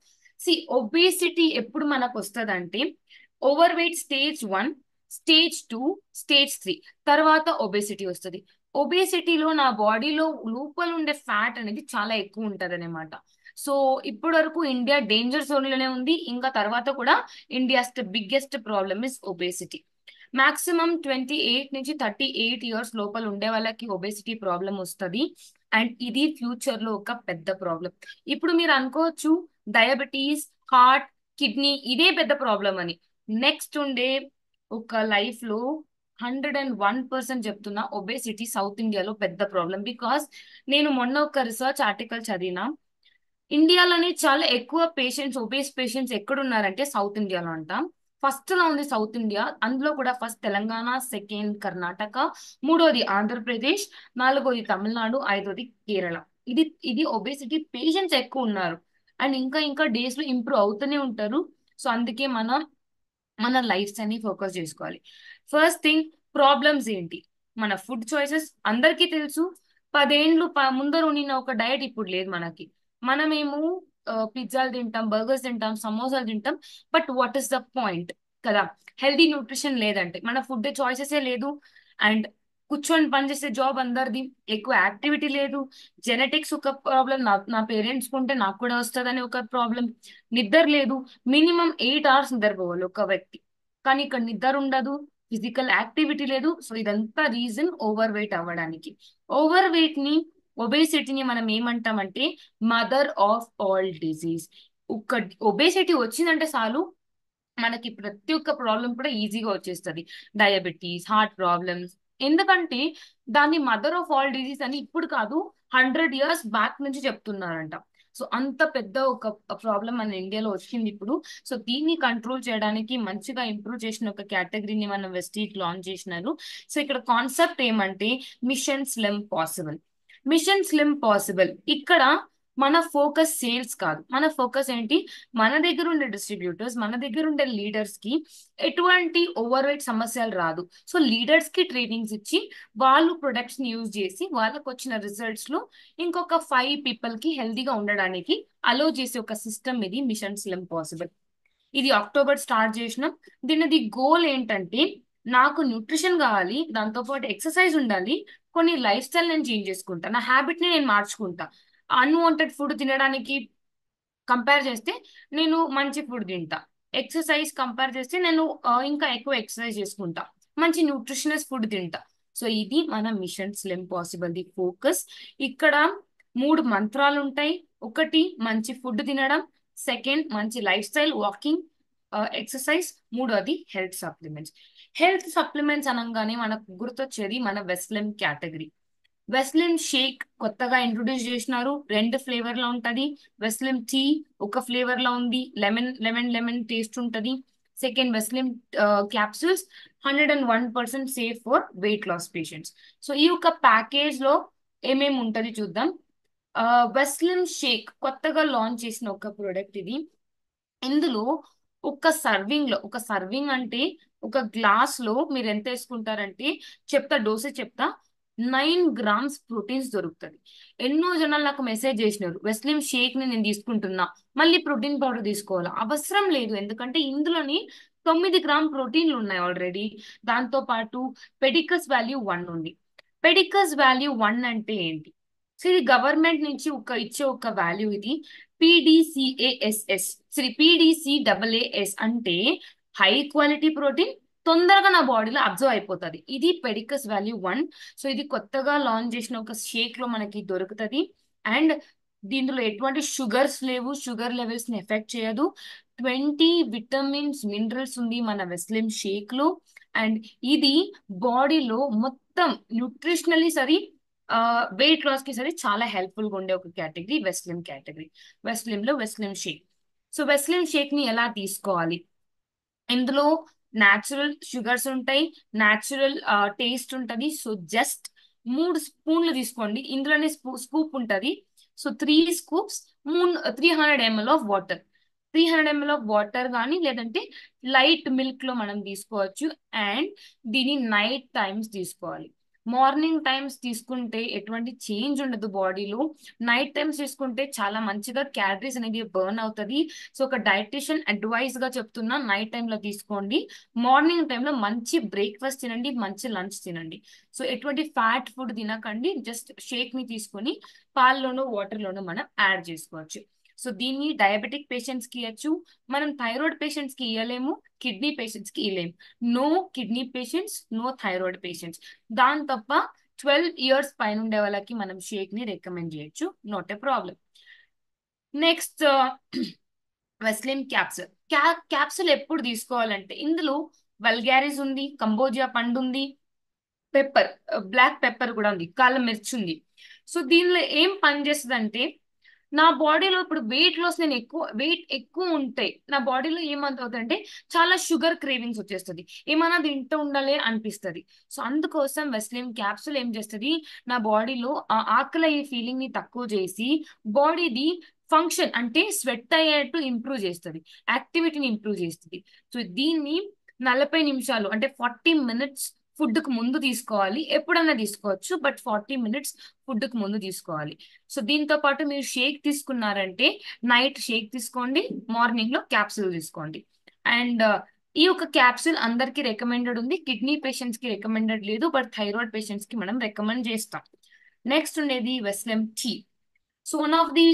ఒబేసిటీ ఎప్పుడు మనకు వస్తుందంటే over weight stage 1, stage 2, stage 3 తర్వాత ఒబేసిటీ వస్తుంది. ఒబేసిటీలో నా బాడీలో లోపల ఉండే ఫ్యాట్ అనేది చాలా ఎక్కువ ఉంటది అనమాట. సో ఇప్పటి వరకు ఇండియా డేంజర్ జోన్ లోనే ఉంది. ఇంకా తర్వాత కూడా India's biggest problem is obesity. Maximum 28 నుంచి 38 years లోపల ఉండే వాళ్ళకి ఒబేసిటీ ప్రాబ్లం వస్తుంది. అండ్ ఇది ఫ్యూచర్ లో ఒక పెద్ద ప్రాబ్లం. ఇప్పుడు మీరు అనుకోవచ్చు డయాబెటీస్, హార్ట్, కిడ్నీ ఇదే పెద్ద ప్రాబ్లం అని. నెక్స్ట్ ఉండే ఒక లైఫ్ లో 101% చెప్తున్నా, ఒబేసిటీ సౌత్ ఇండియాలో పెద్ద ప్రాబ్లం. బికాస్ నేను మొన్న ఒక రీసెర్చ్ ఆర్టికల్ చదివినా, ఇండియాలోనే చాలా ఎక్కువ పేషెంట్స్, ఒబేస్ పేషెంట్స్ ఎక్కడున్నారంటే సౌత్ ఇండియాలో అంట. ఫస్ట్ లో ఉంది సౌత్ ఇండియా, అందులో కూడా ఫస్ట్ తెలంగాణ, సెకండ్ కర్ణాటక, మూడోది ఆంధ్రప్రదేశ్, నాలుగోది తమిళనాడు, ఐదోది కేరళ. ఇది ఇది ఒబేసిటీ పేషెంట్స్ ఎక్కువ ఉన్నారు. అండ్ ఇంకా ఇంకా డేస్ లో ఇంప్రూవ్ అవుతూనే ఉంటారు. సో అందుకే మనం మన లైఫ్ అని ఫోకస్ చేసుకోవాలి. ఫస్ట్ థింగ్, ప్రాబ్లమ్స్ ఏంటి? మన ఫుడ్ చాయిసెస్ అందరికీ తెలుసు. 10 ఏండ్లు ముందర ఉన్న ఒక డయట్ ఇప్పుడు లేదు మనకి. మనమేమో పిజ్జాలు తింటాం, బర్గర్స్ తింటాం, సమోసాలు తింటాం, but what is the point కదా? హెల్దీ న్యూట్రిషన్ లేదంటే మన ఫుడ్ చాయిసెసే లేదు. అండ్ కూర్చొని పనిచేసే జాబ్ అందరిది, ఎక్కువ యాక్టివిటీ లేదు. జెనెటిక్స్ ఒక ప్రాబ్లం, నా పేరెంట్స్ కుంటే నాకు కూడా వస్తుందని ఒక ప్రాబ్లం. నిద్ర లేదు, మినిమం 8 hours నిద్రపోవాలి ఒక వ్యక్తి, కానీ ఇక్కడ నిద్ర ఉండదు, ఫిజికల్ యాక్టివిటీ లేదు. సో ఇదంతా రీజన్ ఓవర్ వెయిట్ అవ్వడానికి. ఓవర్ వెయిట్ ని, ఒబేసిటీని మనం ఏమంటామంటే మదర్ ఆఫ్ ఆల్ డిజీజ్. ఒక ఒబేసిటీ వచ్చిందంటే చాలు మనకి ప్రతి ఒక్క ప్రాబ్లం కూడా ఈజీగా వచ్చేస్తుంది. Diabetes, heart problems. ఎందుకంటే దాన్ని మదర్ ఆఫ్ ఆల్ డిజీజ్ అని ఇప్పుడు కాదు, 100 years బ్యాక్ నుంచి చెప్తున్నారంట. సో అంత పెద్ద ఒక ప్రాబ్లం మన ఇండియాలో వచ్చింది ఇప్పుడు. సో దీన్ని కంట్రోల్ చేయడానికి మంచిగా ఇంప్రూవ్ చేసిన ఒక కేటగిరీని మనం వెస్టీజ్ లాంచ్ చేసినారు. సో ఇక్కడ కాన్సెప్ట్ ఏమంటే mission slim possible. Mission slim possible ఇక్కడ మన ఫోకస్ సేల్స్ కాదు, మన ఫోకస్ ఏంటి, మన దగ్గర ఉండే డిస్ట్రిబ్యూటర్స్, మన దగ్గర ఉండే లీడర్స్ కి ఎటువంటి ఓవర్ వెయిట్ సమస్యలు రాదు. సో లీడర్స్ కి ట్రైనింగ్స్ ఇచ్చి వాళ్ళు ప్రొడక్ట్స్ ని యూజ్ చేసి వాళ్ళకి వచ్చిన రిజల్ట్స్ లో ఇంకొక 5 పీపుల్ కి హెల్దీగా ఉండడానికి అలో చేసే ఒక సిస్టమ్ ఇది మిషన్ స్లిమ్ పాసిబుల్. ఇది అక్టోబర్ స్టార్ట్ చేసినాం. దీనిది గోల్ ఏంటంటే నాకు న్యూట్రిషన్ కావాలి, దాంతో పాటు ఎక్సర్సైజ్ ఉండాలి, కొన్ని లైఫ్ స్టైల్ నేను చేంజ్ చేసుకుంటా, నా హ్యాబిట్ ని నేను మార్చుకుంటా. అన్వాంటెడ్ ఫుడ్ తినడానికి కంపేర్ చేస్తే నేను మంచి ఫుడ్ తింటా, ఎక్సర్సైజ్ కంపేర్ చేస్తే నేను ఇంకా ఎక్కువ ఎక్సర్సైజ్ చేసుకుంటా, మంచి న్యూట్రిషనస్ ఫుడ్ తింటా. సో ఇది మన mission slim possible the focus. ఇక్కడ 3 మంత్రాలు ఉంటాయి. ఒకటి మంచి ఫుడ్ తినడం, సెకండ్ మంచి లైఫ్ స్టైల్ వాకింగ్ ఎక్సర్సైజ్, మూడోది హెల్త్ సప్లిమెంట్స్. హెల్త్ సప్లిమెంట్స్ అనగానే మనకు గుర్తొచ్చేది మన వెస్లిమ్ కేటగిరీ. వెస్లిన్ షేక్ కొత్తగా ఇంట్రొడ్యూస్ చేసినారు, 2 ఫ్లేవర్ లో ఉంటది. వెస్లిన్ టీ ఒక ఫ్లేవర్ లో ఉంది, లెమన్ లెమన్ లెమన్ టేస్ట్ ఉంటది. Second Veslim capsules 101% safe for weight loss patients. So ఈ ఒక ప్యాకేజ్ లో ఏమేమి ఉంటది చూద్దాం. వెస్లిన్ షేక్ కొత్తగా లాంచ్ చేసిన ఒక ప్రోడక్ట్ ఇది. ఇందులో ఒక సర్వింగ్ అంటే ఒక గ్లాస్ లో మీరు ఎంత వేసుకుంటారంటే చెప్తా, డోసేజ్ చెప్తా, 9 గ్రామ్స్ ప్రోటీన్స్ దొరుకుతుంది. ఎన్నో జనాలు నాకు మెసేజ్ చేసినారు, వెస్లిమ్ షేక్ ని నేను తీసుకుంటున్నా, మళ్ళీ ప్రోటీన్ పౌడర్ తీసుకోవాలా? అవసరం లేదు, ఎందుకంటే ఇందులోని 9 గ్రామ్ ప్రోటీన్లు ఉన్నాయి ఆల్రెడీ. దాంతో పాటు పెడికస్ వాల్యూ 1 ఉంది. పెడికస్ వాల్యూ 1 అంటే ఏంటి? సో ఇది గవర్నమెంట్ నుంచి ఇచ్చే ఒక వాల్యూ ఇది. PDCASS, PDCAAS అంటే హై క్వాలిటీ ప్రోటీన్, తొందరగా నా బాడీలో అబ్జర్వ్ అయిపోతుంది. ఇది పెడికస్ వాల్యూ 1. సో ఇది కొత్తగా లాంచ్ చేసిన ఒక షేక్ లో మనకి దొరుకుతుంది. అండ్ దీంట్లో ఎటువంటి షుగర్స్ లేవు, షుగర్ లెవెల్స్ ని ఎఫెక్ట్ చేయదు. 20 విటమిన్స్ మినరల్స్ ఉంది మన వెస్లిమ్ షేక్ లో. అండ్ ఇది బాడీలో మొత్తం న్యూట్రిషనలీ సరి, వెయిట్ లాస్ కి సరే చాలా హెల్ప్ఫుల్ గా ఉండే ఒక కేటగిరీ వెస్లిమ్ కేటగిరీ. వెస్లిమ్ లో వెస్లిమ్ షేక్. సో వెస్లిమ్ షేక్ ని ఎలా తీసుకోవాలి? ఇందులో న్యాచురల్ షుగర్స్ ఉంటాయి, న్యాచురల్ టేస్ట్ ఉంటది. సో జస్ట్ 3 స్పూన్లు తీసుకోండి. ఇందులోనే స్కూప్ ఉంటది. So 3 scoops, 300 ml of water. 300 ml of water కానీ లేదంటే లైట్ మిల్క్ లో మనం తీసుకోవచ్చు. అండ్ దీన్ని నైట్ టైమ్స్ తీసుకోవాలి. మార్నింగ్ టైమ్స్ తీసుకుంటే ఎటువంటి చేంజ్ ఉండదు బాడీలో. నైట్ టైమ్స్ తీసుకుంటే చాలా మంచిగా క్యాలరీస్ అనేది బర్న్ అవుతుంది. సో ఒక డైటిషియన్ అడ్వైస్ గా చెప్తున్నా, నైట్ టైంలో తీసుకోండి. మార్నింగ్ టైంలో మంచి బ్రేక్ఫాస్ట్ తినండి, మంచి లంచ్ తినండి. సో ఎటువంటి ఫ్యాట్ ఫుడ్ తినకండి, జస్ట్ షేక్ ని తీసుకొని పాల్లోనో వాటర్ లోనో మనం యాడ్ చేసుకోవచ్చు. సో దీన్ని డయాబెటిక్ పేషెంట్స్ కి ఇవ్వచ్చు, మనం థైరాయిడ్ పేషెంట్స్ కి ఇవ్వలేము, కిడ్నీ పేషెంట్స్ కి ఇవ్వలేము. No kidney patients, no thyroid patients. దాని తప్ప 12 ఇయర్స్ పైన ఉండే వాళ్ళకి మనం షేక్ ని రికమెండ్ చేయొచ్చు, not a problem. Next Veslim capsule. Capsule ఎప్పుడు తీసుకోవాలంటే ఇందులో వల్గారిస్ ఉంది, కంబోజియా పండు ఉంది, పెప్పర్, బ్లాక్ పెప్పర్ కూడా ఉంది, కాళ్ళ మిర్చి ఉంది. సో దీనిలో ఏం పనిచేస్తుంది అంటే నా బాడీలో ఇప్పుడు వెయిట్ ఎక్కువ ఉంటే నా బాడీలో ఏమవుతుందంటే చాలా షుగర్ క్రేవింగ్స్ వచ్చేస్తుంది, ఏమైనా తింటూ ఉండాలి అనిపిస్తుంది. సో అందుకోసం వెస్లిమ్ క్యాప్సూల్ ఏం చేస్తుంది, నా బాడీలో ఆ ఆకలి అయ్యే ఫీలింగ్ ని తక్కువ చేసి బాడీది ఫంక్షన్ అంటే స్వెట్ అయ్యేట్టు ఇంప్రూవ్ చేస్తుంది, యాక్టివిటీని ఇంప్రూవ్ చేస్తుంది. సో దీన్ని 40 నిమిషాలు అంటే 40 మినిట్స్ ఫుడ్ కు ముందు తీసుకోవాలి. ఎప్పుడన్నా తీసుకోవచ్చు, బట్ 40 మినిట్స్ ఫుడ్ కు ముందు తీసుకోవాలి. సో దీంతో పాటు మీరు షేక్ తీసుకున్నారంటే నైట్ షేక్ తీసుకోండి, మార్నింగ్ లో క్యాప్సూల్ తీసుకోండి. అండ్ ఈ ఒక క్యాప్సూల్ అందరికి రికమెండెడ్ ఉంది, కిడ్నీ పేషెంట్స్ కి రికమెండెడ్ లేదు, బట్ థైరాయిడ్ పేషెంట్స్ కి మనం రికమెండ్ చేస్తాం. నెక్స్ట్ ఉండేది Veslim tea. So one of the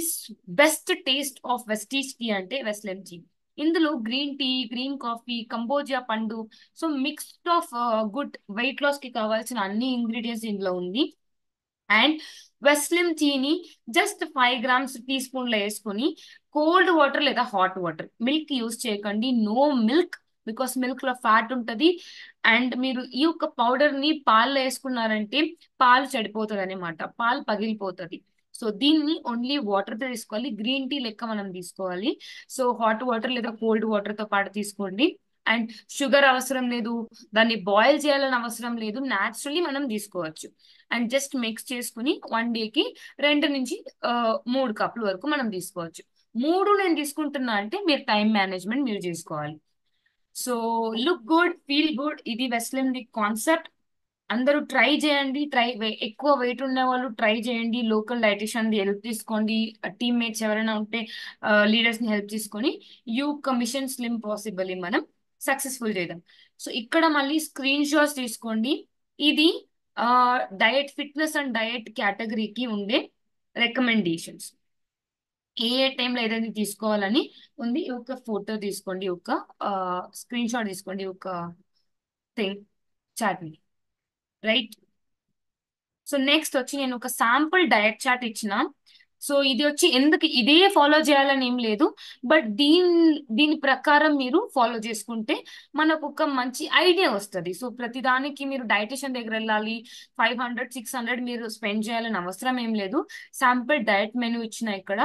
best taste of Vestige tea అంటే వెస్లిమ్ టీ. ఇందులో green tea, green coffee, cambogia పండు, so mixed of good weight loss కి కావాల్సిన అన్ని ఇంగ్రీడియంట్స్ ఇందులో ఉంది. అండ్ వెస్లిమ్ టీని జస్ట్ 5 గ్రామ్స్ టీ స్పూన్ లో వేసుకొని కోల్డ్ వాటర్ లేదా హాట్ వాటర్, మిల్క్ యూజ్ చేయకండి, నో మిల్క్, బికాస్ మిల్క్ లో ఫ్యాట్ ఉంటది. అండ్ మీరు ఈ యొక్క పౌడర్ ని పాల్లో వేసుకున్నారంటే పాలు చెడిపోతుంది అనమాట, పాలు పగిలిపోతుంది. సో దీన్ని ఓన్లీ వాటర్ తో తీసుకోవాలి, గ్రీన్ టీ లెక్క మనం తీసుకోవాలి. సో హాట్ వాటర్ లేదా కోల్డ్ వాటర్ తో పాటు తీసుకోండి. అండ్ షుగర్ అవసరం లేదు, దాన్ని బాయిల్ చేయాలని అవసరం లేదు, న్యాచురల్లీ మనం తీసుకోవచ్చు. అండ్ జస్ట్ మిక్స్ చేసుకుని 1 డేకి 2 నుంచి 3 కప్పుల వరకు మనం తీసుకోవచ్చు. 3 నేను తీసుకుంటున్నా అంటే మీరు టైం మేనేజ్మెంట్ మీరు చేసుకోవాలి. So look good, feel good, ఇది వెస్లిన్ ది కాన్సెప్ట్. అందరూ ట్రై చేయండి. ఎక్కువ వెయిట్ ఉన్న వాళ్ళు ట్రై చేయండి. లోకల్ డైటిషియన్ ది హెల్ప్ తీసుకోండి. టీమ్మేట్స్ ఎవరైనా ఉంటే లీడర్స్ ని హెల్ప్ తీసుకొని యూ కమిషన్ స్లిమ్ పాసిబుల్ మనం సక్సెస్ఫుల్ చేద్దాం. సో ఇక్కడ మళ్ళీ స్క్రీన్ షాట్స్ తీసుకోండి. ఇది డయట్, ఫిట్నెస్ అండ్ డయట్ కేటగిరీకి ఉండే రికమెండేషన్స్. ఏ టైంలో ఏదైతే తీసుకోవాలని ఉంది, ఒక ఫోటో తీసుకోండి, ఒక స్క్రీన్ షాట్ తీసుకోండి, ఒక థింగ్ చాట్ ని, రైట్. సో నెక్స్ట్ వచ్చి నేను ఒక శాంపుల్ డయట్ చార్ట్ ఇచ్చిన. సో ఇది వచ్చి ఎందుకు ఇదే ఫాలో చేయాలని ఏం లేదు, బట్ దీని ప్రకారం మీరు ఫాలో చేసుకుంటే మనకు ఒక మంచి ఐడియా వస్తుంది. సో ప్రతిదానికి మీరు డైటిషియన్ దగ్గర వెళ్ళాలి, 500 600 మీరు స్పెండ్ చేయాలని అవసరం ఏం లేదు. శాంపుల్ డయట్ మెనూ ఇచ్చిన ఇక్కడ,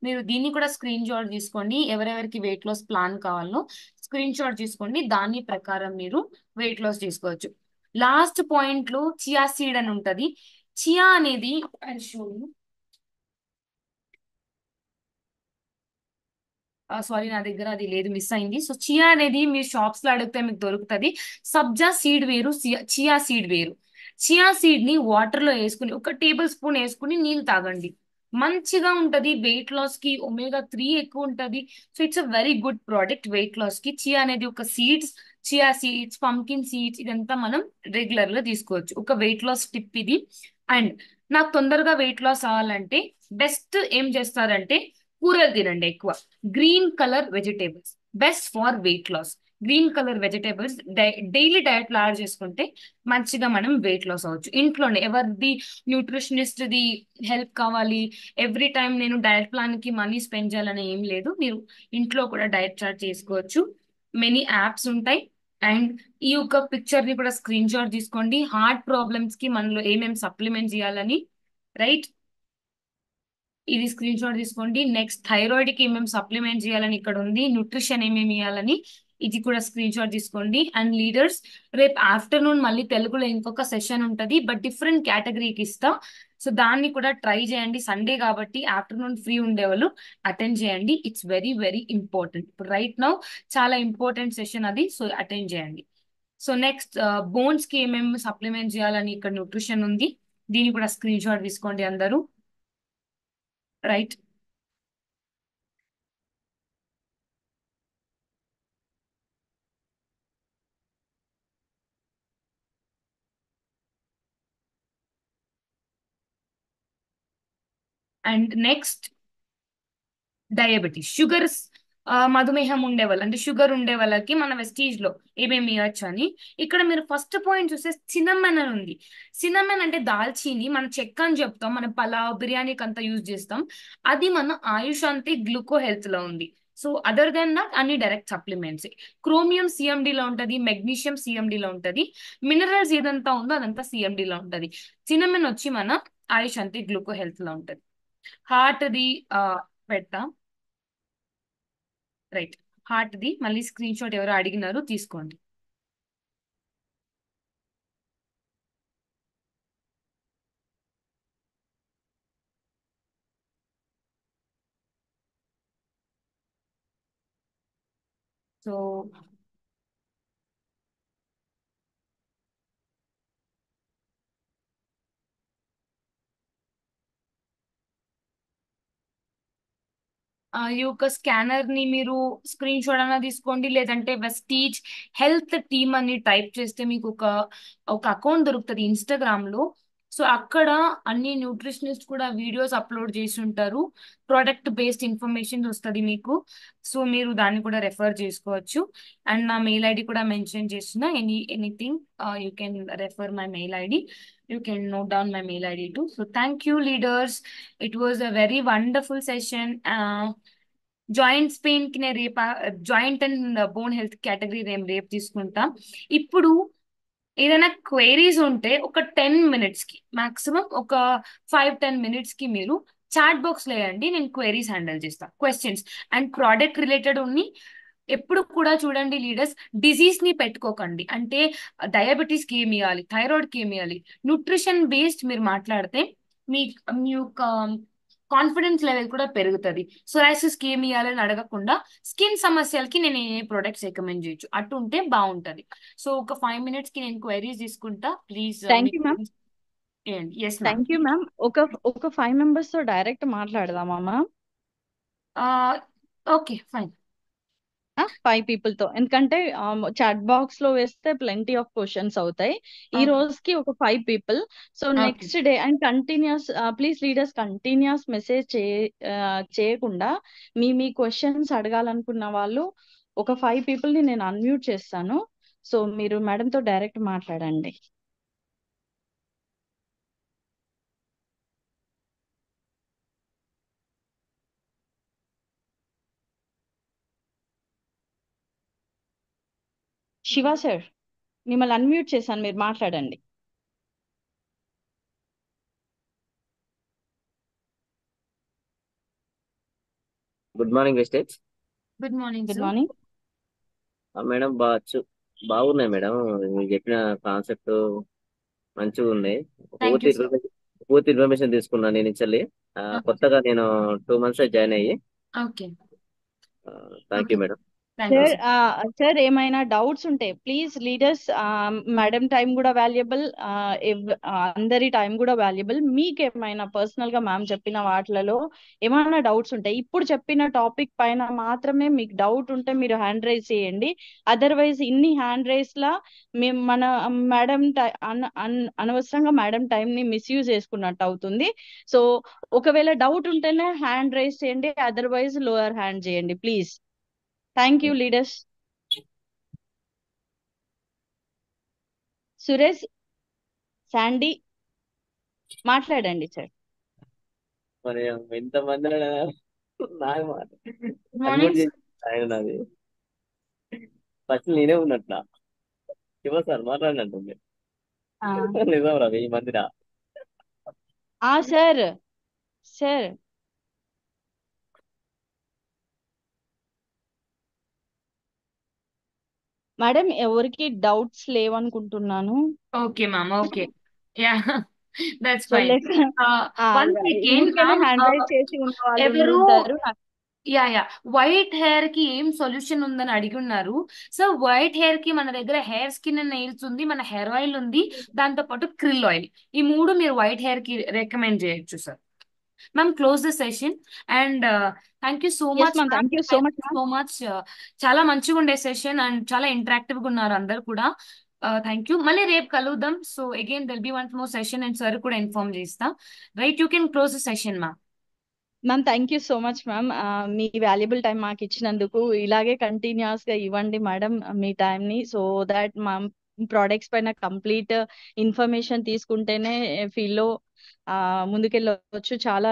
మీరు దీన్ని కూడా స్క్రీన్ షాట్ తీసుకోండి. ఎవరెవరికి వెయిట్ లాస్ ప్లాన్ కావాలో స్క్రీన్ షాట్ తీసుకోండి, దాని ప్రకారం మీరు వెయిట్ లాస్ చేసుకోవచ్చు. లాస్ట్ పాయింట్ లో చియా సీడ్ అని ఉంటది. చియా అనేది సారీ, నా దగ్గర అది లేదు, మిస్ అయింది. సో చియా అనేది మీరు షాప్స్ లో అడిగితే మీకు దొరుకుతుంది. సబ్జా సీడ్ వేరు, చియా సీడ్ వేరు. చియా సీడ్ ని వాటర్ లో వేసుకుని 1 టేబుల్ స్పూన్ వేసుకుని నీళ్ళు తాగండి. మంచిగా ఉంటది వెయిట్ లాస్ కి. omega 3 ఎక్కువ ఉంటది. So it's a very good product weight loss కి. చియా అనేది ఒక seeds, chia seeds, pumpkin seeds, ఇదంతా మనం రెగ్యులర్ గా తీసుకోవచ్చు. ఒక వెయిట్ లాస్ టిప్ ఇది. అండ్ నాకు తొందరగా వెయిట్ లాస్ అవ్వాలంటే బెస్ట్ ఏం చేస్తారంటే కూరలు తినండి ఎక్కువ. Green colour vegetables best for weight loss. Green colour vegetables daily diet లో యాడ్ చేసుకుంటే మంచిగా మనం వెయిట్ లాస్ అవ్వచ్చు. ఇంట్లోనే ఎవరిది న్యూట్రిషనిస్ట్ ది హెల్ప్ కావాలి, ఎవ్రీ టైం నేను డయట్ ప్లాన్ కి మనీ స్పెండ్ చేయాలని ఏం లేదు. మీరు ఇంట్లో కూడా డయట్ చార్ట్ చేసుకోవచ్చు. మెనీ యాప్స్ ఉంటాయి. అండ్ ఈ యొక్క పిక్చర్ ని కూడా స్క్రీన్ షాట్ తీసుకోండి. హార్ట్ ప్రాబ్లమ్స్ కి మనలో ఏమేమి సప్లిమెంట్ చేయాలని, రైట్, ఇది స్క్రీన్ షాట్ తీసుకోండి. నెక్స్ట్ థైరాయిడ్ కి ఏమేమి సప్లిమెంట్ చేయాలని ఇక్కడ ఉంది. న్యూట్రిషన్ ఏమేమి ఇవ్వాలని ఇది కూడా స్క్రీన్ షాట్ తీసుకోండి. అండ్ లీడర్స్, రేపు ఆఫ్టర్నూన్ మళ్ళీ తెలుగులో ఇంకొక సెషన్ ఉంటది, బట్ డిఫరెంట్ కేటగిరీకి ఇస్తా. సో దాన్ని కూడా ట్రై చేయండి. సండే కాబట్టి ఆఫ్టర్నూన్ ఫ్రీ ఉండేవాళ్ళు అటెండ్ చేయండి. It's very very important. ఇప్పుడు రైట్ నౌ చాలా ఇంపార్టెంట్ సెషన్ అది. సో అటెండ్ చేయండి. సో నెక్స్ట్ బోన్స్ కి ఏమేమి సప్లిమెంట్ చేయాలని ఇక్కడ న్యూట్రిషన్ ఉంది. దీన్ని కూడా స్క్రీన్ షాట్ తీసుకోండి అందరూ, right. And next diabetes, sugars, మధుమేహం ఉండే వాళ్ళు అంటే షుగర్ ఉండే వాళ్ళకి మన వెస్టీజ్ లో ఏమేమి ఇవ్వచ్చు అని ఇక్కడ మీరు ఫస్ట్ పాయింట్ చూస్తే సినమన్ అని ఉంది. సినమన్ అంటే దాల్చీని, మన చెక్క అని చెప్తాం, మన పలావ్ బిర్యానీకి అంతా యూజ్ చేస్తాం. అది మన ఆయుష్ అంతే గ్లూకో హెల్త్ లో ఉంది. సో అదర్ దెన్ దట్ అన్ని డైరెక్ట్ సప్లిమెంట్స్. క్రోమియం సిఎండి లో ఉంటది, మెగ్నీషియం సిఎండి లో ఉంటది, మినరల్స్ ఏదంతా ఉందో అదంతా సిఎండి లో ఉంటది. సినమన్ వచ్చి మన ఆయుష్ అంతే గ్లూకో హెల్త్ లో ఉంటది. హార్ట్ ది పెడతాం, రైట్. హార్ట్ ది మళ్ళీ స్క్రీన్ షాట్ ఎవరో అడిగినారు, తీసుకోండి. సో ఈ యొక్క స్కానర్ ని మీరు స్క్రీన్ షాట్ అన్నా తీసుకోండి, లేదంటే వెస్టీజ్ హెల్త్ టీమ్ అని టైప్ చేస్తే మీకు ఒక అకౌంట్ దొరుకుతుంది ఇన్స్టాగ్రామ్ లో. సో అక్కడ అన్ని న్యూట్రిషనిస్ట్ కూడా వీడియోస్ అప్లోడ్ చేసి ఉంటారు. ప్రోడక్ట్ బేస్డ్ ఇన్ఫర్మేషన్ వస్తుంది మీకు. సో మీరు దాన్ని కూడా రెఫర్ చేసుకోవచ్చు. అండ్ నా మెయిల్ ఐడి కూడా మెన్షన్ చేస్తున్నా. Anything you can refer my mail ID. You can note down my mail ID too. So thank you, leaders. It was a very wonderful session. Joints pain కి నేను రేపు joint and bone health category రేపు తీసుకుంటాం. ఇప్పుడు ఏదైనా queries ఉంటే ఒక 10 minutes కి మాక్సిమం ఒక 5-10 minutes కి మీరు చాట్ బాక్స్ లో వేయండి, నేను క్వైరీస్ హ్యాండిల్ చేస్తాను. క్వశ్చన్స్ అండ్ ప్రోడక్ట్ రిలేటెడ్ ఉన్ని ఎప్పుడు కూడా చూడండి లీడర్స్, డిజీజ్ ని పెట్టుకోకండి. అంటే డయాబెటీస్ కి ఏమి ఇవ్వాలి, థైరాయిడ్ కి ఏమి ఇవ్వాలి, న్యూట్రిషన్ బేస్డ్ మీరు మాట్లాడితే మీ మీ యొక్క కాన్ఫిడెన్స్ లెవెల్ కూడా పెరుగుతుంది. సోరాసిస్ కి ఏమి ఇవ్వాలని అడగకుండా స్కిన్ సమస్యలకి నేను ఏ ప్రొడక్ట్స్ రికమెండ్ చేయొచ్చు అటు ఉంటే బాగుంటది. సో ఒక 5 minutes కి నేను క్వైరీస్ తీసుకుంటా, ప్లీజ్ థ్యాంక్ యూ మీకు ma'am. Yes ma'am. Thank you ma'am. ఒక 5 members తో డైరెక్ట్ మాట్లాడదామా మ్యామ్? Okay fine. 5 people తో, ఎందుకంటే చాట్ బాక్స్ లో వేస్తే ప్లెంటీ ఆఫ్ క్వశ్చన్స్ అవుతాయి. ఈ ఓకే రోజుకి ఒక 5 people. So okay next day and continuous, please leaders continuous message చేయకుండా మీ క్వశ్చన్స్ అడగాలనుకున్న వాళ్ళు ఒక 5 people ని నేను అన్మ్యూట్ చేస్తాను. సో మీరు మేడం తో డైరెక్ట్ మాట్లాడండి. శివ సార్, మిమ్మల్ని అన్మ్యూట్ చేశాను, మీరు మాట్లాడండి. Good morning Vestige. Good morning good sir. Morning. Madam బాగున్నాయి మేడం. మీరు చెప్పిన కాన్సెప్ట్ మంచిగా ఉన్నాయి. థ్యాంక్ పూర్తి యూ సార్. ఇన్ఫర్మేషన్ పూర్తి ఇన్ఫర్మేషన్ తీసుకున్నాను నేను ఇచ్చల్లి. కొత్తగా నేను 2 months జాయిన్ అయ్యి. Okay thank okay you madam. Thank you sir, sir. Sir ఏమైనా డౌట్స్ ఉంటే ప్లీజ్ లీడర్స్, మేడం టైం కూడా వాల్యుబుల్, అందరి టైం కూడా వాల్యుబుల్. మీకు ఏమైనా పర్సనల్ గా మ్యామ్ చెప్పిన వాటిలలో ఏమైనా డౌట్స్ ఉంటాయి, ఇప్పుడు చెప్పిన టాపిక్ పైన మాత్రమే మీకు డౌట్ ఉంటే మీరు హ్యాండ్ రైజ్ చేయండి. అదర్వైజ్ ఇన్ని హ్యాండ్ రైజ్ లా మేము మన మేడం అనవసరంగా మేడం టైం ని మిస్యూజ్ చేసుకున్నట్టు అవుతుంది. సో ఒకవేళ డౌట్ ఉంటేనే హ్యాండ్ రైజ్ చేయండి, అదర్వైజ్ లోయర్ హ్యాండ్ చేయండి please. Thank you leaders. Suresh, Sandy మాట్లాడండి సార్. మరి ఎంతమంది నాకు గుడ్ అన్మ్యూట్ మార్నింగ్ చేసి ఆయన నాది ఫస్ట్ నేనే ఉన్నట్లా. శివ సార్ మాట్లాడినట్టుంది. నిజం రా, 1000 మందిరా. సార్, సార్ మేడం ఎవరికి డౌట్స్ లేవనుకుంటున్నాను. Okay ma'am. Okay yeah that's so fine. Let one second ఊరికనే మ్యామ్. హ్యాండ్ రైజ్ చేసి ఉన్న వాళ్ళు ఎవరు ఉంటారు. యా వైట్ హెయిర్ కి ఏం సొల్యూషన్ ఉందని అడిగి ఉన్నారు. సో వైట్ హెయిర్ కి మన దగ్గర హెయిర్ స్కిన్ అండ్ నెయిల్స్ ఉంది, మన హెయిర్ ఆయిల్ ఉంది, దాంతో పాటు క్రిల్ ఆయిల్. ఈ మూడు మీరు వైట్ హెయిర్ కి రికమెండ్ చేయొచ్చు sir. Ma'am close the session and thank you so ఎస్ much ma'am, ma'am. Thank you so much ma'am. So much. చాలా మంచిగా ఉండే సెషన్ అండ్ చాలా ఇంటరాక్టివ్ గా ఉన్నారు అందరు కూడా. Thank you. మళ్ళీ రేపు కలుద్దాం. So again there'll be one more session and sir కూడా ఇన్ఫార్మ్ చేస్తా. Right, you can close the session ma'am. Ma'am thank you so much ma'am. మీ వాల్యుబుల్ టైం మాకు ఇచ్చినందుకు ఇలాగే కంటిన్యూస్ గా ఇవ్వండి మేడం మీ టైం ని, సో దాట్ మా ప్రోడక్ట్స్ పైన కంప్లీట్ ఇన్ఫర్మేషన్ తీసుకుంటేనే ఫీల్డ్ లో ముందుకెళ్ళవచ్చు. చాలా